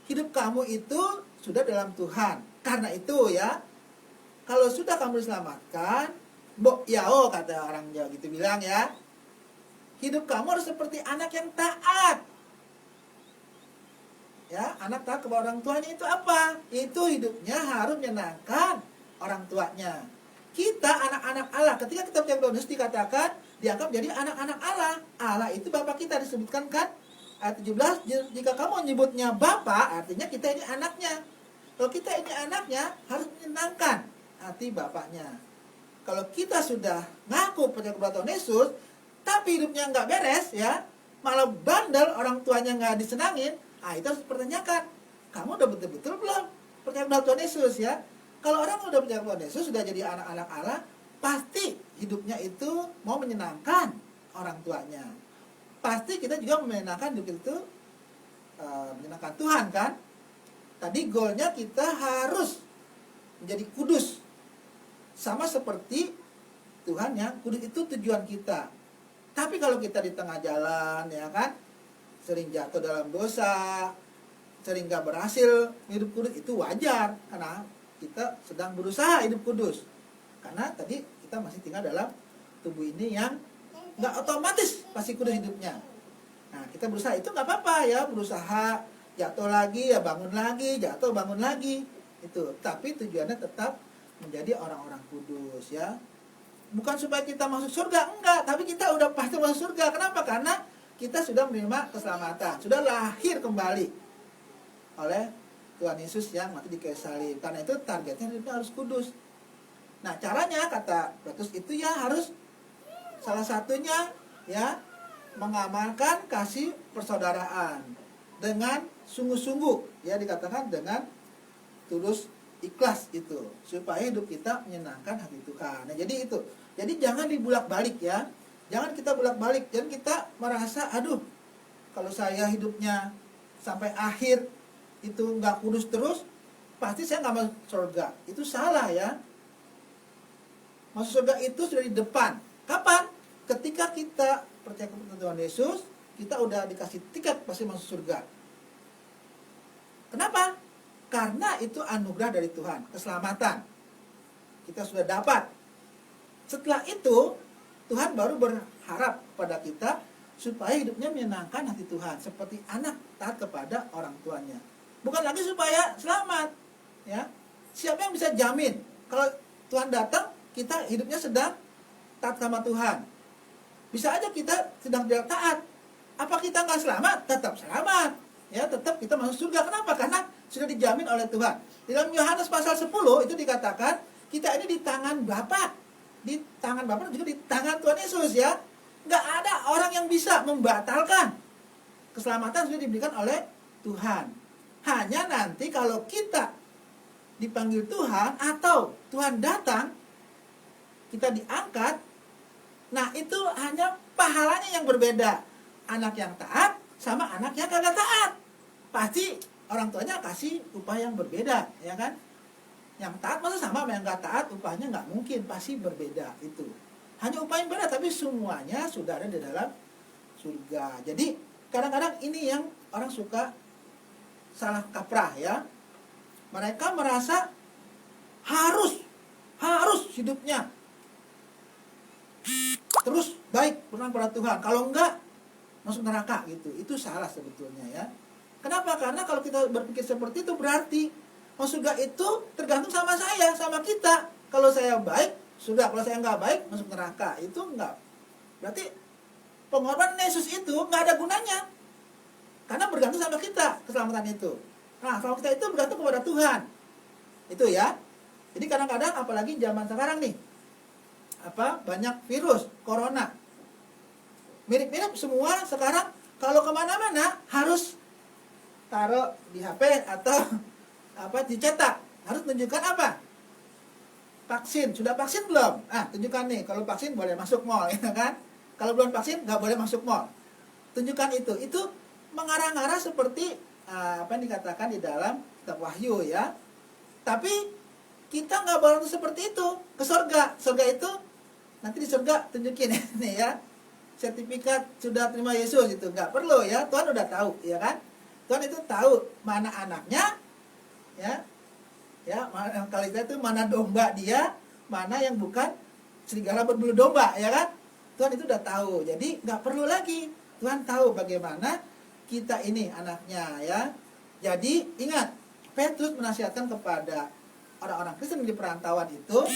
Hidup kamu itu sudah dalam Tuhan. Karena itu, ya, kalau sudah kamu diselamatkan, mbok yao kata orang Jawa gitu bilang, ya, hidup kamu harus seperti anak yang taat. Ya, anak taat kepada orang tuanya itu apa? Itu hidupnya harus menyenangkan orang tuanya. Kita anak-anak Allah. Ketika kita percaya kepada Yesus dikatakan dianggap jadi anak-anak Allah. Allah itu Bapa kita, disebutkan kan ayat 17, jika kamu menyebutnya Bapa, artinya kita ini anaknya. Kalau kita ini anaknya, harus menyenangkan hati Bapaknya. Kalau kita sudah ngaku percaya kepada Tuhan Yesus, tapi hidupnya nggak beres, ya, malah bandel, orang tuanya nggak disenangin, itu harus dipertanyakan. Kamu udah betul-betul belum percaya kepada Tuhan Yesus, ya? Kalau orang udah percaya kepada Tuhan Yesus, sudah jadi anak-anak Allah, pasti hidupnya itu mau menyenangkan orang tuanya. Pasti kita juga menyenangkan hidup itu, menyenangkan Tuhan, kan? Tadi goalnya kita harus menjadi kudus. Sama seperti Tuhan yang kudus, itu tujuan kita. Tapi kalau kita di tengah jalan, ya kan, sering jatuh dalam dosa, sering gak berhasil hidup kudus, itu wajar. Karena kita sedang berusaha hidup kudus. Karena tadi kita masih tinggal dalam tubuh ini yang gak otomatis pasti kudus hidupnya. Nah, kita berusaha, itu gak apa-apa, ya, berusaha, jatuh lagi, ya bangun lagi, jatuh bangun lagi. Itu. Tapi tujuannya tetap menjadi orang-orang kudus, ya. Bukan supaya kita masuk surga, enggak, tapi kita udah pasti masuk surga. Kenapa? Karena kita sudah menerima keselamatan, sudah lahir kembali oleh Tuhan Yesus yang mati di kayu salib. Karena itu targetnya hidupnya harus kudus. Nah, caranya kata Petrus itu ya harus salah satunya, ya, mengamalkan kasih persaudaraan. dengan sungguh-sungguh, ya dikatakan dengan tulus ikhlas itu, supaya hidup kita menyenangkan hati Tuhan. Nah, jadi itu. Jadi jangan dibulak-balik ya. Jangan kita bulak-balik, jangan kita merasa aduh, kalau saya hidupnya sampai akhir itu nggak kudus terus, pasti saya nggak masuk surga. Itu salah ya. Masuk surga itu sudah di depan. Kapan? Ketika kita percaya kepada Tuhan Yesus, kita udah dikasih tiket pasti masuk surga. Kenapa? Karena itu anugerah dari Tuhan, keselamatan. Kita sudah dapat. Setelah itu, Tuhan baru berharap pada kita supaya hidupnya menyenangkan hati Tuhan, seperti anak taat kepada orang tuanya. Bukan lagi supaya selamat, ya. Siapa yang bisa jamin kalau Tuhan datang, kita hidupnya sedang taat sama Tuhan? Bisa aja kita sedang tidak taat. Apa kita nggak selamat? Tetap selamat. Ya, tetap kita masuk surga. Kenapa? Karena sudah dijamin oleh Tuhan. Di dalam Yohanes pasal 10 itu dikatakan kita ini di tangan Bapa. Di tangan Bapa dan juga di tangan Tuhan Yesus ya. Nggak ada orang yang bisa membatalkan. Keselamatan sudah diberikan oleh Tuhan. Hanya nanti kalau kita dipanggil Tuhan atau Tuhan datang, kita diangkat, nah itu hanya pahalanya yang berbeda. Anak yang taat sama anak yang kagak taat. Pasti orang tuanya kasih upah yang berbeda, ya kan? Yang taat masa sama yang nggak taat, upahnya nggak mungkin, pasti berbeda itu. Hanya upah yang berbeda, tapi semuanya sudah ada di dalam surga. Jadi kadang-kadang ini yang orang suka salah kaprah ya. Mereka merasa harus hidupnya terus baik benar pada Tuhan. Kalau enggak masuk neraka gitu. Itu salah sebetulnya ya. Kenapa? Karena kalau kita berpikir seperti itu berarti masuk surga itu tergantung sama saya, sama kita. Kalau saya baik, surga. Kalau saya nggak baik, masuk neraka. Itu enggak. Berarti pengorbanan Yesus itu nggak ada gunanya. Karena bergantung sama kita, keselamatan itu. Nah, kalau kita itu bergantung kepada Tuhan. Itu ya. Jadi kadang-kadang apalagi zaman sekarang nih. Banyak virus, corona. Mirip-mirip semua sekarang. Kalau kemana-mana harus taruh di HP atau dicetak. Harus tunjukkan apa? Vaksin. Sudah vaksin belum? Tunjukkan nih. Kalau vaksin boleh masuk mall, ya kan? Kalau belum vaksin nggak boleh masuk mall. Tunjukkan itu. Itu mengarah-arah seperti apa yang dikatakan di dalam kitab Wahyu ya. Tapi kita nggak boleh seperti itu ke surga. Surga itu nanti di surga tunjukin nih ya. Sertifikat sudah terima Yesus itu nggak perlu ya. Tuhan udah tahu ya kan. Tuhan itu tahu mana anaknya ya. Ya, kalau kita itu mana domba dia, mana yang bukan serigala berbulu domba ya kan. Tuhan itu udah tahu. Jadi nggak perlu lagi. Tuhan tahu bagaimana kita ini anaknya ya. Jadi ingat, Petrus menasihatkan kepada orang-orang Kristen di perantauan itu,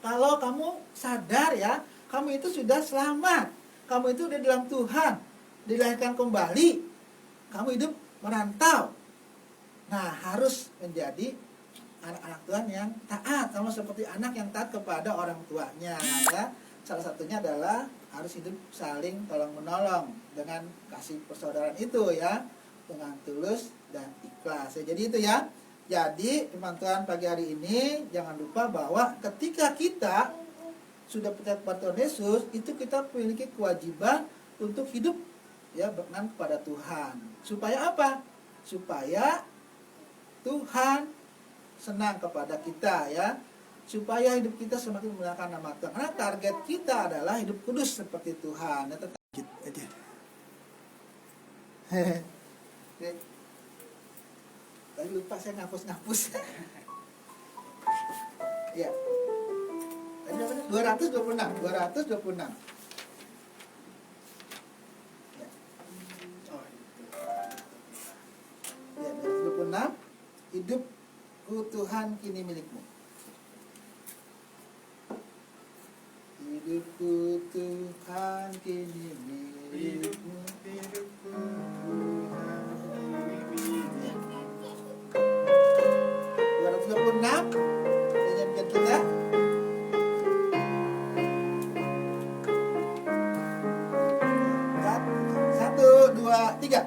kalau kamu sadar ya, kamu itu sudah selamat, kamu itu udah dalam Tuhan, dilahirkan kembali, kamu hidup merantau. Nah, harus menjadi anak-anak Tuhan yang taat, sama seperti anak yang taat kepada orang tuanya ya. Salah satunya adalah harus hidup saling tolong-menolong dengan kasih persaudaraan itu ya, dengan tulus dan ikhlas. Jadi itu ya. Jadi firman Tuhan pagi hari ini jangan lupa bahwa ketika kita sudah percaya kepada Tuhan Yesus, itu kita memiliki kewajiban untuk hidup ya berkenan kepada Tuhan. Supaya apa? Supaya Tuhan senang kepada kita ya. Supaya hidup kita semakin memuliakan nama Tuhan. Karena target kita adalah hidup kudus seperti Tuhan. Ya, tetap aja. Tadi lupa saya ngapus. Ya. Tadi 226. Ya. Oh, ya, 226. Hidupku Tuhan kini milikmu. Hidupku Tuhan kini milikmu. Hidupku 226 Dinyanyikan kita. 1, 2, 3.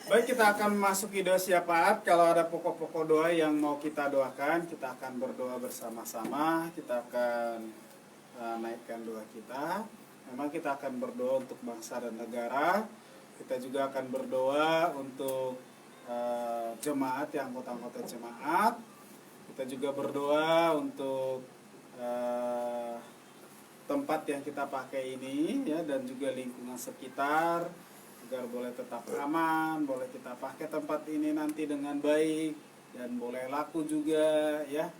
Baik, kita akan masuki doa syafaat. Kalau ada pokok-pokok doa yang mau kita doakan, kita akan berdoa bersama-sama. Kita akan naikkan doa kita. Memang kita akan berdoa untuk bangsa dan negara. Kita juga akan berdoa untuk jemaat, yang anggota-anggota jemaat. Kita juga berdoa untuk tempat yang kita pakai ini, ya, dan juga lingkungan sekitar, agar boleh tetap aman, boleh kita pakai tempat ini nanti dengan baik dan boleh laku juga, ya.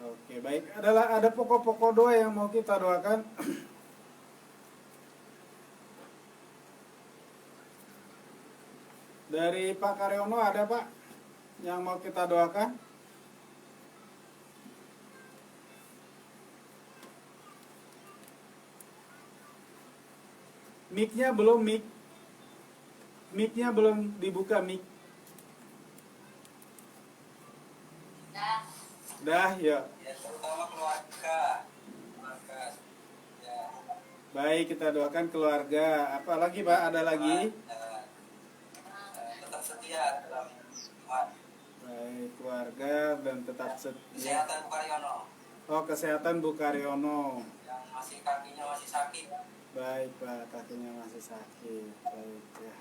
Oke, baik. Ada pokok-pokok doa yang mau kita doakan. Dari Pak Karyono ada, Pak, yang mau kita doakan? Mic-nya belum, mic-nya belum dibuka, mic. Dah. Dah, ya. Ya, terutama keluarga. Ya. Baik, kita doakan keluarga. Apa lagi, Pak? Ada lagi? Tetap setia dalam iman. Baik, keluarga dan tetap setia. Kesehatan Bu Karyono. Oh, kesehatan Bu Karyono. Yang masih kakinya masih sakit. Baik, Pak, kakinya masih sakit. Baik, ya.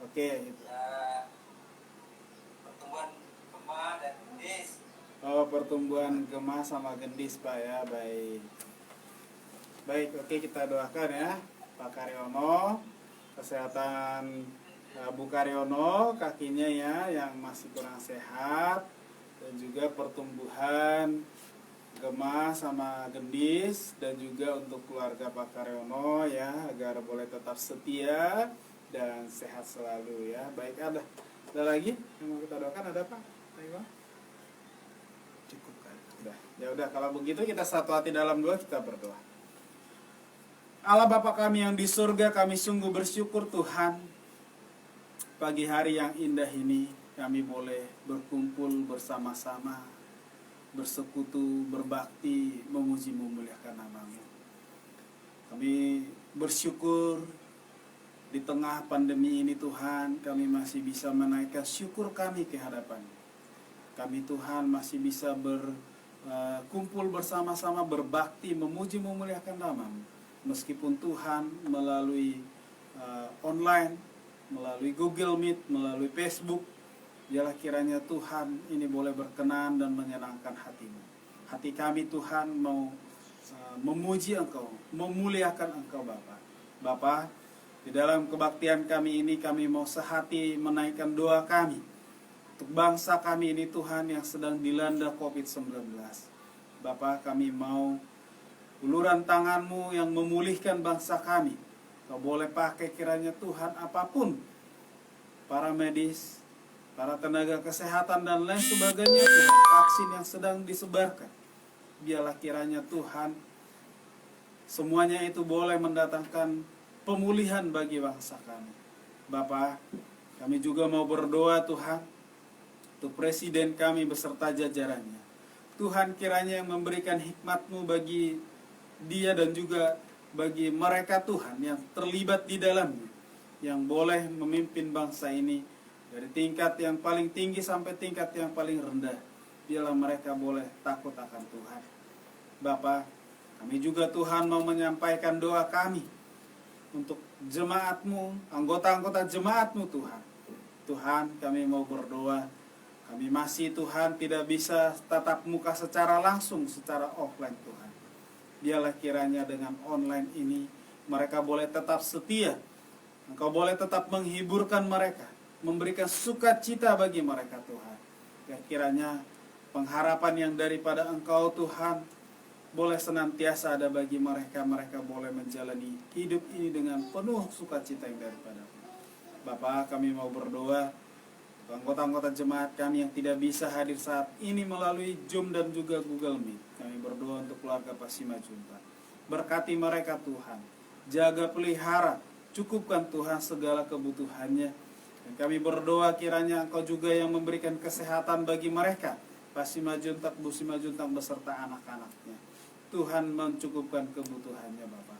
Oke, itu. Ya, pertumbuhan kemah dan gendis. Oh, pertumbuhan gemah sama gendis, Pak, ya. Baik. Baik, oke, kita doakan ya Pak Karyono, kesehatan Bu Karyono, kakinya ya yang masih kurang sehat, dan juga pertumbuhan gemah sama gendis, dan juga untuk keluarga Pak Karyono ya, agar boleh tetap setia dan sehat selalu ya. Baik, ada lagi yang mau kita doakan? Ada, Pak? Ayo. Cukup kan? Udah. Ya udah, kalau begitu kita satu hati dalam doa, kita berdoa. Allah Bapa kami yang di surga, kami sungguh bersyukur Tuhan, pagi hari yang indah ini kami boleh berkumpul bersama-sama, bersekutu, berbakti, memuji memuliakan nama-Mu. Kami bersyukur di tengah pandemi ini Tuhan, kami masih bisa menaikkan syukur kami ke hadapan. Kami Tuhan masih bisa berkumpul bersama-sama, berbakti, memuji memuliakan nama-Mu. Meskipun Tuhan melalui online, melalui Google Meet, melalui Facebook, biarlah kiranya Tuhan ini boleh berkenan dan menyenangkan hati-Mu. Hati kami Tuhan mau memuji Engkau, memuliakan Engkau Bapa. Bapa, di dalam kebaktian kami ini kami mau sehati menaikkan doa kami untuk bangsa kami ini Tuhan yang sedang dilanda COVID-19. Bapa, kami mau uluran tangan-Mu yang memulihkan bangsa kami. Kau boleh pakai kiranya Tuhan apapun, para medis, para tenaga kesehatan dan lain sebagainya Tuhan, vaksin yang sedang disebarkan. Biarlah kiranya Tuhan semuanya itu boleh mendatangkan pemulihan bagi bangsa kami. Bapa, kami juga mau berdoa Tuhan untuk presiden kami beserta jajarannya. Tuhan kiranya yang memberikan hikmat-Mu bagi dia dan juga bagi mereka Tuhan yang terlibat di dalamnya, yang boleh memimpin bangsa ini dari tingkat yang paling tinggi sampai tingkat yang paling rendah. Biarlah mereka boleh takut akan Tuhan. Bapa, kami juga Tuhan mau menyampaikan doa kami untuk jemaat-Mu, anggota-anggota jemaat-Mu Tuhan. Tuhan, kami mau berdoa. Kami masih Tuhan tidak bisa tatap muka secara langsung, secara offline Tuhan. Biarlah kiranya dengan online ini mereka boleh tetap setia. Engkau boleh tetap menghiburkan mereka, memberikan sukacita bagi mereka Tuhan. Biar kiranya pengharapan yang daripada Engkau Tuhan boleh senantiasa ada bagi mereka. Mereka boleh menjalani hidup ini dengan penuh sukacita yang daripada Bapa. Kami mau berdoa anggota-anggota jemaat kami yang tidak bisa hadir saat ini melalui Zoom dan juga Google Meet. Kami berdoa untuk keluarga Pak Simajuntak. Berkati mereka Tuhan. Jaga pelihara. Cukupkan Tuhan segala kebutuhannya. Dan kami berdoa kiranya Engkau juga yang memberikan kesehatan bagi mereka. Pak Simajuntak, Bu Simajuntak beserta anak-anaknya. Tuhan mencukupkan kebutuhannya Bapak.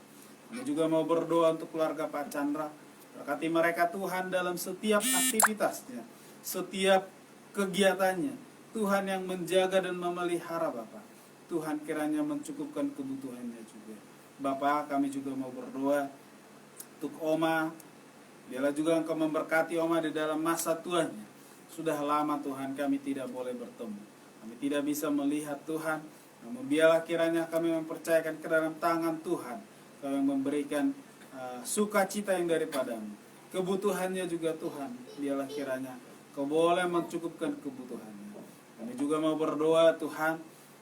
Kami juga mau berdoa untuk keluarga Pak Chandra. Berkati mereka Tuhan dalam setiap aktivitasnya, setiap kegiatannya. Tuhan yang menjaga dan memelihara Bapa. Tuhan kiranya mencukupkan kebutuhannya juga. Bapa, kami juga mau berdoa untuk Oma. Biarlah juga Engkau memberkati Oma di dalam masa tuanya. Sudah lama Tuhan kami tidak boleh bertemu. Kami tidak bisa melihat Tuhan. Namun biarlah kiranya kami mempercayakan ke dalam tangan Tuhan. Kau yang memberikan sukacita yang daripadamu. Kebutuhannya juga Tuhan. Biarlah kiranya Kau boleh mencukupkan kebutuhannya. Kami juga mau berdoa Tuhan,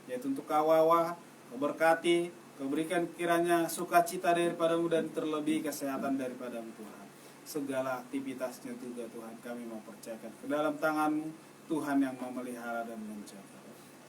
yaitu untuk Kawawa, Kau berkati, Kau berikan kiranya sukacita daripadamu dan terlebih kesehatan daripadamu Tuhan. Segala aktivitasnya juga Tuhan kami mau percayakan ke dalam tangan-Mu, Tuhan yang memelihara dan menjaga.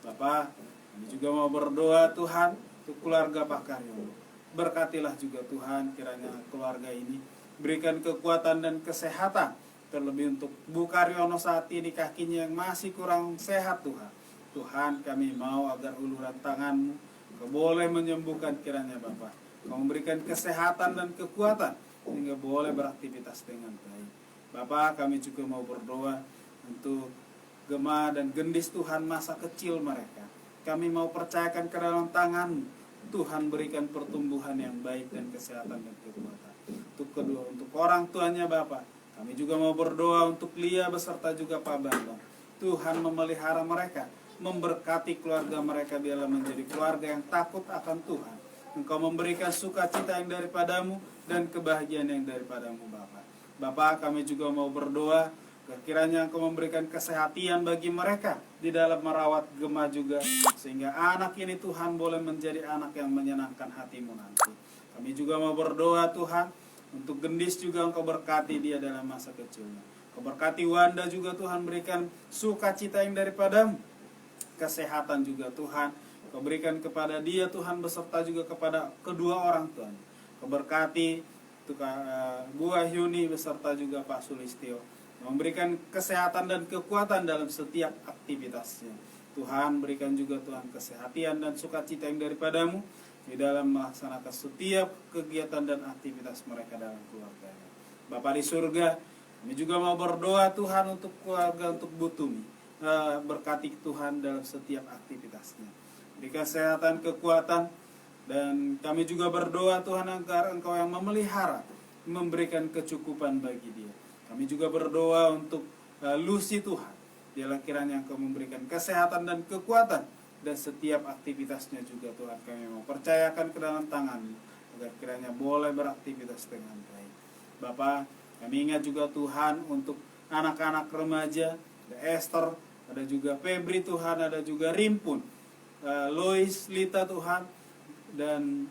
Bapa, kami juga mau berdoa Tuhan untuk keluarga Pak Karyono. Berkatilah juga Tuhan kiranya keluarga ini, berikan kekuatan dan kesehatan. Terlebih untuk Bu Karyono saat ini kakinya yang masih kurang sehat Tuhan. Tuhan kami mau agar uluran tangan-Mu Kau boleh menyembuhkan kiranya Bapa. Kau memberikan kesehatan dan kekuatan sehingga boleh beraktivitas dengan baik. Bapa, kami juga mau berdoa untuk Gema dan Gendis Tuhan masa kecil mereka. Kami mau percayakan ke dalam tangan-Mu. Tuhan berikan pertumbuhan yang baik dan kesehatan dan kekuatan. Untuk kedua, untuk orang tuanya Bapa, kami juga mau berdoa untuk Lia beserta juga Pak Bambang. Tuhan memelihara mereka, memberkati keluarga mereka, biarlah menjadi keluarga yang takut akan Tuhan. Engkau memberikan sukacita yang daripadamu dan kebahagiaan yang daripadamu Bapa. Bapa, kami juga mau berdoa kiranya Engkau memberikan kesehatan bagi mereka di dalam merawat Gema juga, sehingga anak ini Tuhan boleh menjadi anak yang menyenangkan hati-Mu nanti. Kami juga mau berdoa Tuhan untuk Gendis juga Engkau berkati dia dalam masa kecilnya. Engkau berkati Wanda juga Tuhan, berikan sukacita yang daripadamu. Kesehatan juga Tuhan Kau berikan kepada dia Tuhan, beserta juga kepada kedua orang tuanya. Kau berkati Bu Wahyuni beserta juga Pak Sulistio, memberikan kesehatan dan kekuatan dalam setiap aktivitasnya. Tuhan berikan juga Tuhan kesehatan dan sukacita yang daripadamu di dalam melaksanakan setiap kegiatan dan aktivitas mereka dalam keluarganya. Bapa di surga, kami juga mau berdoa Tuhan untuk keluarga, untuk Bu Tumi. Berkati Tuhan dalam setiap aktivitasnya. Beri kesehatan, kekuatan, dan kami juga berdoa Tuhan agar Engkau yang memelihara, memberikan kecukupan bagi dia. Kami juga berdoa untuk Lucy Tuhan. Dialah kiranya Engkau memberikan kesehatan dan kekuatan, dan setiap aktivitasnya juga Tuhan kami mau percayakan ke dalam tangan-Mu, agar kiranya boleh beraktivitas dengan baik. Bapa, kami ingat juga Tuhan untuk anak-anak remaja, ada Esther, ada juga Febri Tuhan, ada juga Rimpun, Lois, Lita Tuhan, dan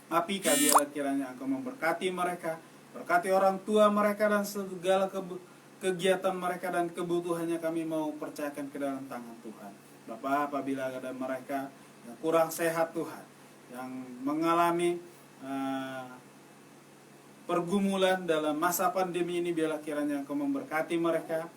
Apika. Biarlah kiranya Engkau memberkati mereka, berkati orang tua mereka dan segala kegiatan mereka dan kebutuhannya kami mau percayakan ke dalam tangan Tuhan. Bapak, apabila ada mereka yang kurang sehat Tuhan, yang mengalami pergumulan dalam masa pandemi ini, biarlah kiranya Engkau memberkati mereka,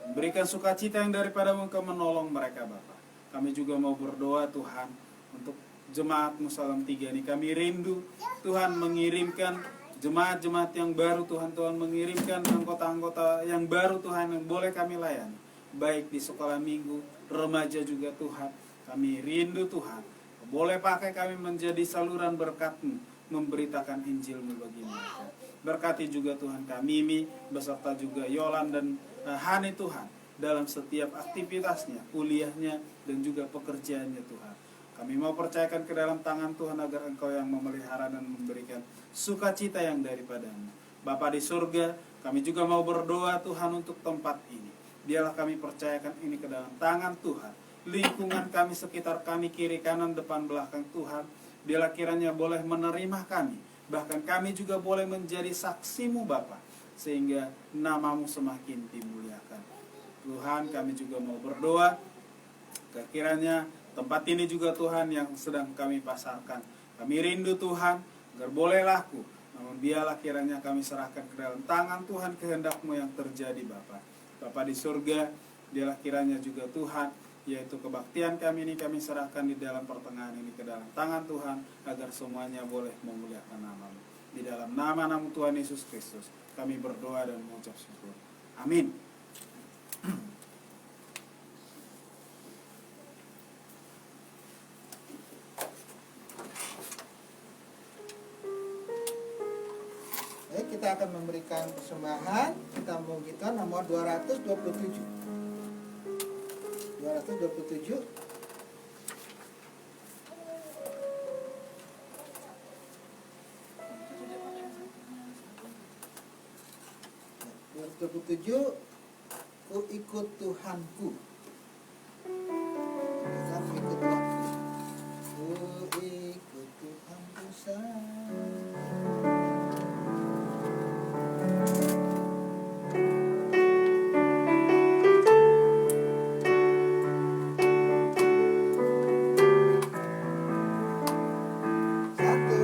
memberikan sukacita yang daripadamu, Engkau menolong mereka Bapak. Kami juga mau berdoa Tuhan untuk jemaat-Mu Salam 3 ini. Kami rindu Tuhan mengirimkan jemaat-jemaat yang baru Tuhan. Tuhan mengirimkan anggota-anggota yang baru Tuhan yang boleh kami layani, baik di sekolah minggu, remaja juga Tuhan. Kami rindu Tuhan, boleh pakai kami menjadi saluran berkat-Mu, memberitakan Injil-Mu bagi mereka. Berkati juga Tuhan kami, Mimi beserta juga Yolan dan Hani Tuhan, dalam setiap aktivitasnya, kuliahnya, dan juga pekerjaannya Tuhan. Kami mau percayakan ke dalam tangan Tuhan agar Engkau yang memelihara dan memberikan sukacita yang daripadamu. Bapa di surga, kami juga mau berdoa Tuhan untuk tempat ini. Biarlah kami percayakan ini ke dalam tangan Tuhan. Lingkungan kami, sekitar kami, kiri, kanan, depan, belakang Tuhan, biarlah kiranya boleh menerima kami. Bahkan kami juga boleh menjadi saksi-Mu Bapa, sehingga nama-Mu semakin dimuliakan. Tuhan, kami juga mau berdoa kiranya tempat ini juga Tuhan yang sedang kami pasarkan, kami rindu Tuhan agar boleh laku. Namun biarlah kiranya kami serahkan ke dalam tangan Tuhan kehendak-Mu yang terjadi Bapa. Bapa di surga, biarlah kiranya juga Tuhan, yaitu kebaktian kami ini kami serahkan di dalam pertengahan ini ke dalam tangan Tuhan, agar semuanya boleh memuliakan nama-Mu. Di dalam nama Tuhan Yesus Kristus kami berdoa dan mengucap syukur. Amin. Baik, kita akan memberikan persembahan. Kita mau gitu nomor 227. 227. Itu dia pakai yang satunya. 227. Ku ikut Tuhanku. Kita ikut Tuhanku. Ku ikut Tuhanku Satu,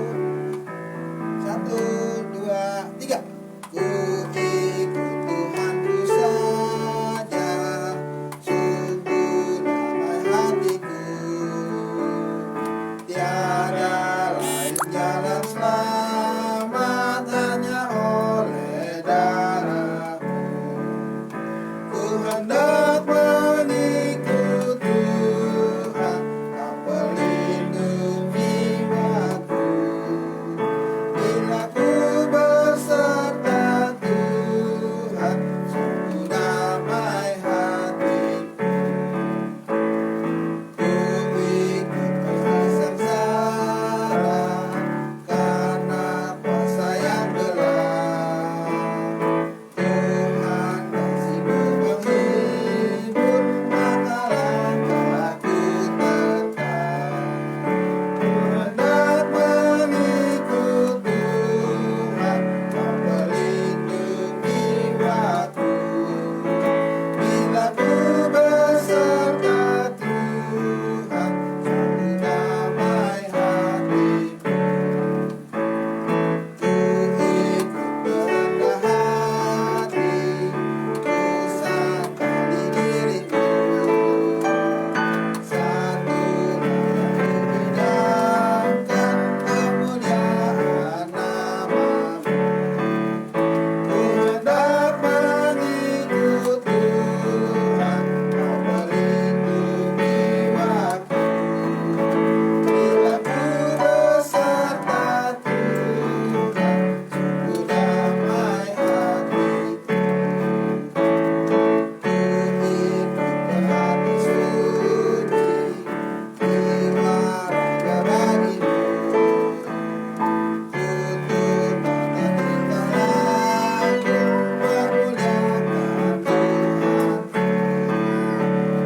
satu, dua, tiga. Ku ikut Tuhanku saja, sungguh damai hatiku. Tiada lain jalan selamat, hanya oleh darah-Mu. Ku hendak mengikut Tuhan, Kau pelindung jiwaku. Bila ku beserta Tuhan, sungguh damai hatiku. Ku ikut kuasa sengsara, karena kuasa yang gelap. Tuhan kasih-Mu menghibur, maka langkahku tetap. Ku hendak mengikut Tuhan, Kau pelindung jiwaku. Bila ku beserta Tuhan, sungguh damai hatiku. Ku ikut berendah hati, ku sangkali diriku. Satu yang idamkan kemuliaan nama-Mu. Ku hendak mengikut Tuhan, Kau pelindung jiwaku. Bila ku beserta Tuhan, sungguh damai hatiku. Ku ikut berhati suci, jiwa raga bagimu. Tutup mata tingkah laku, permuliakan Tuhanku.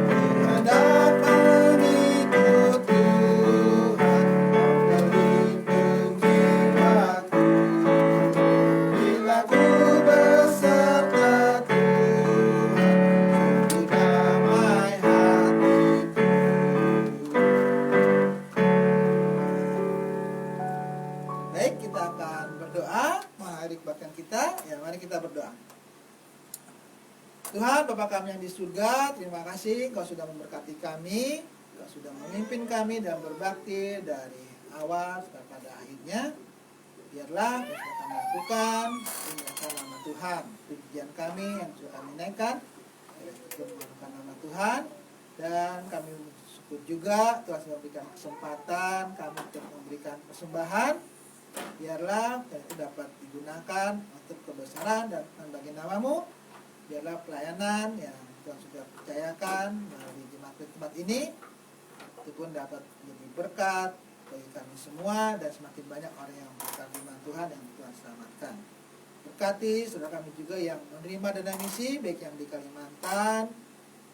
Ku hendak mengikut Tuhan, Kau pelindung jiwaku. Bila ku beserta Tuhan, sungguh damai hatiku. Baik, kita akan berdoa mengakhiri kebaktian kita. Ya, mari kita berdoa. Tuhan, Bapa kami yang di surga, terima kasih Kau sudah memberkati kami, Kau sudah memimpin kami dalam berbakti dari awal sampai pada akhirnya. Biarlah Kau sudah kami lakukan, dimuliakan nama Tuhan. Pujian kami yang sudah kami naikkan, dimuliakan nama Tuhan. Dan kami bersyukur juga Tuhan sudah memberikan kesempatan kami untuk memberikan persembahan. Biarlah itu dapat digunakan untuk kebesaran dan bagi nama-Mu. Biarlah pelayanan yang Tuhan sudah percayakan melalui jemaat tempat ini itu pun dapat menjadi berkat bagi kami semua dan semakin banyak orang yang berkat firman Tuhan yang Tuhan selamatkan. Berkati saudara kami juga yang menerima dana misi, baik yang di Kalimantan,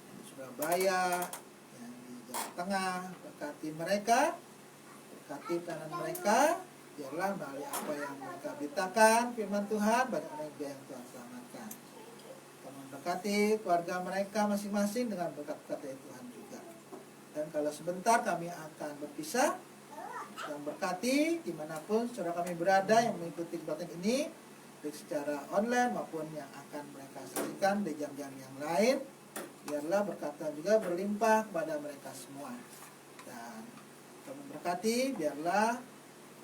yang di Surabaya, yang di Jawa Tengah. Berkati mereka, berkati pelayanan mereka. Biarlah melalui apa yang mereka beritakan firman Tuhan, banyak orang yang Tuhan selamatkan. Kami berkati keluarga mereka masing-masing dengan berkat-berkat dari Tuhan juga. Dan kalau sebentar kami akan berpisah, yang berkati dimanapun saudara kami berada yang mengikuti kebaktian ini, baik secara online maupun yang akan mereka saksikan di jam-jam yang lain. Biarlah berkata juga berlimpah kepada mereka semua. Dan kami berkati, biarlah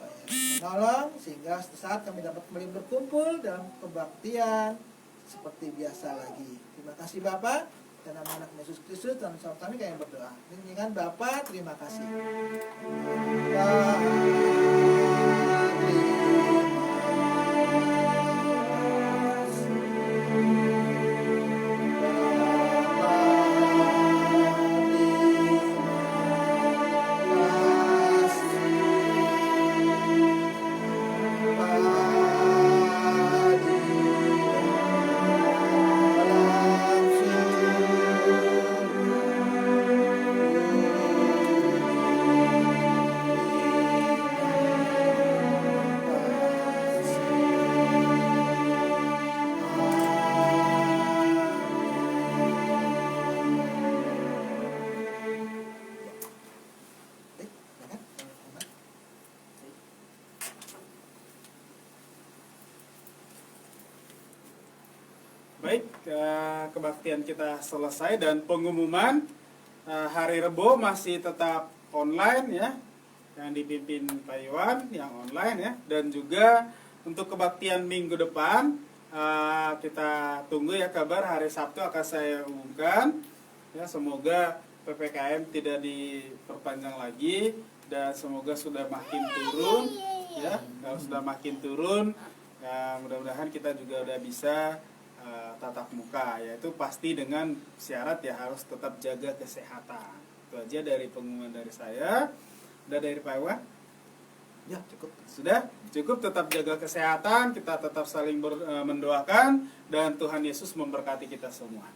supaya menolong sehingga saat kami dapat kembali berkumpul dalam kebaktian seperti biasa lagi. Terima kasih Bapak, dan nama anak Yesus Kristus dan sahabat kami berdoa. Dengan Bapak, terima kasih. Baik, kebaktian kita selesai dan pengumuman hari Rebo masih tetap online ya, yang dipimpin Pak Iwan yang online ya, dan juga untuk kebaktian minggu depan kita tunggu ya kabar hari Sabtu akan saya umumkan ya, semoga PPKM tidak diperpanjang lagi dan semoga sudah makin turun ya, kalau sudah makin turun ya, mudah-mudahan kita juga udah bisa tatap muka, yaitu pasti dengan syarat ya harus tetap jaga kesehatan. Itu aja dari pengumuman dari saya. Udah dari Pak Iwan? Ya, cukup. Sudah? Cukup, tetap jaga kesehatan, kita tetap saling mendoakan, dan Tuhan Yesus memberkati kita semua.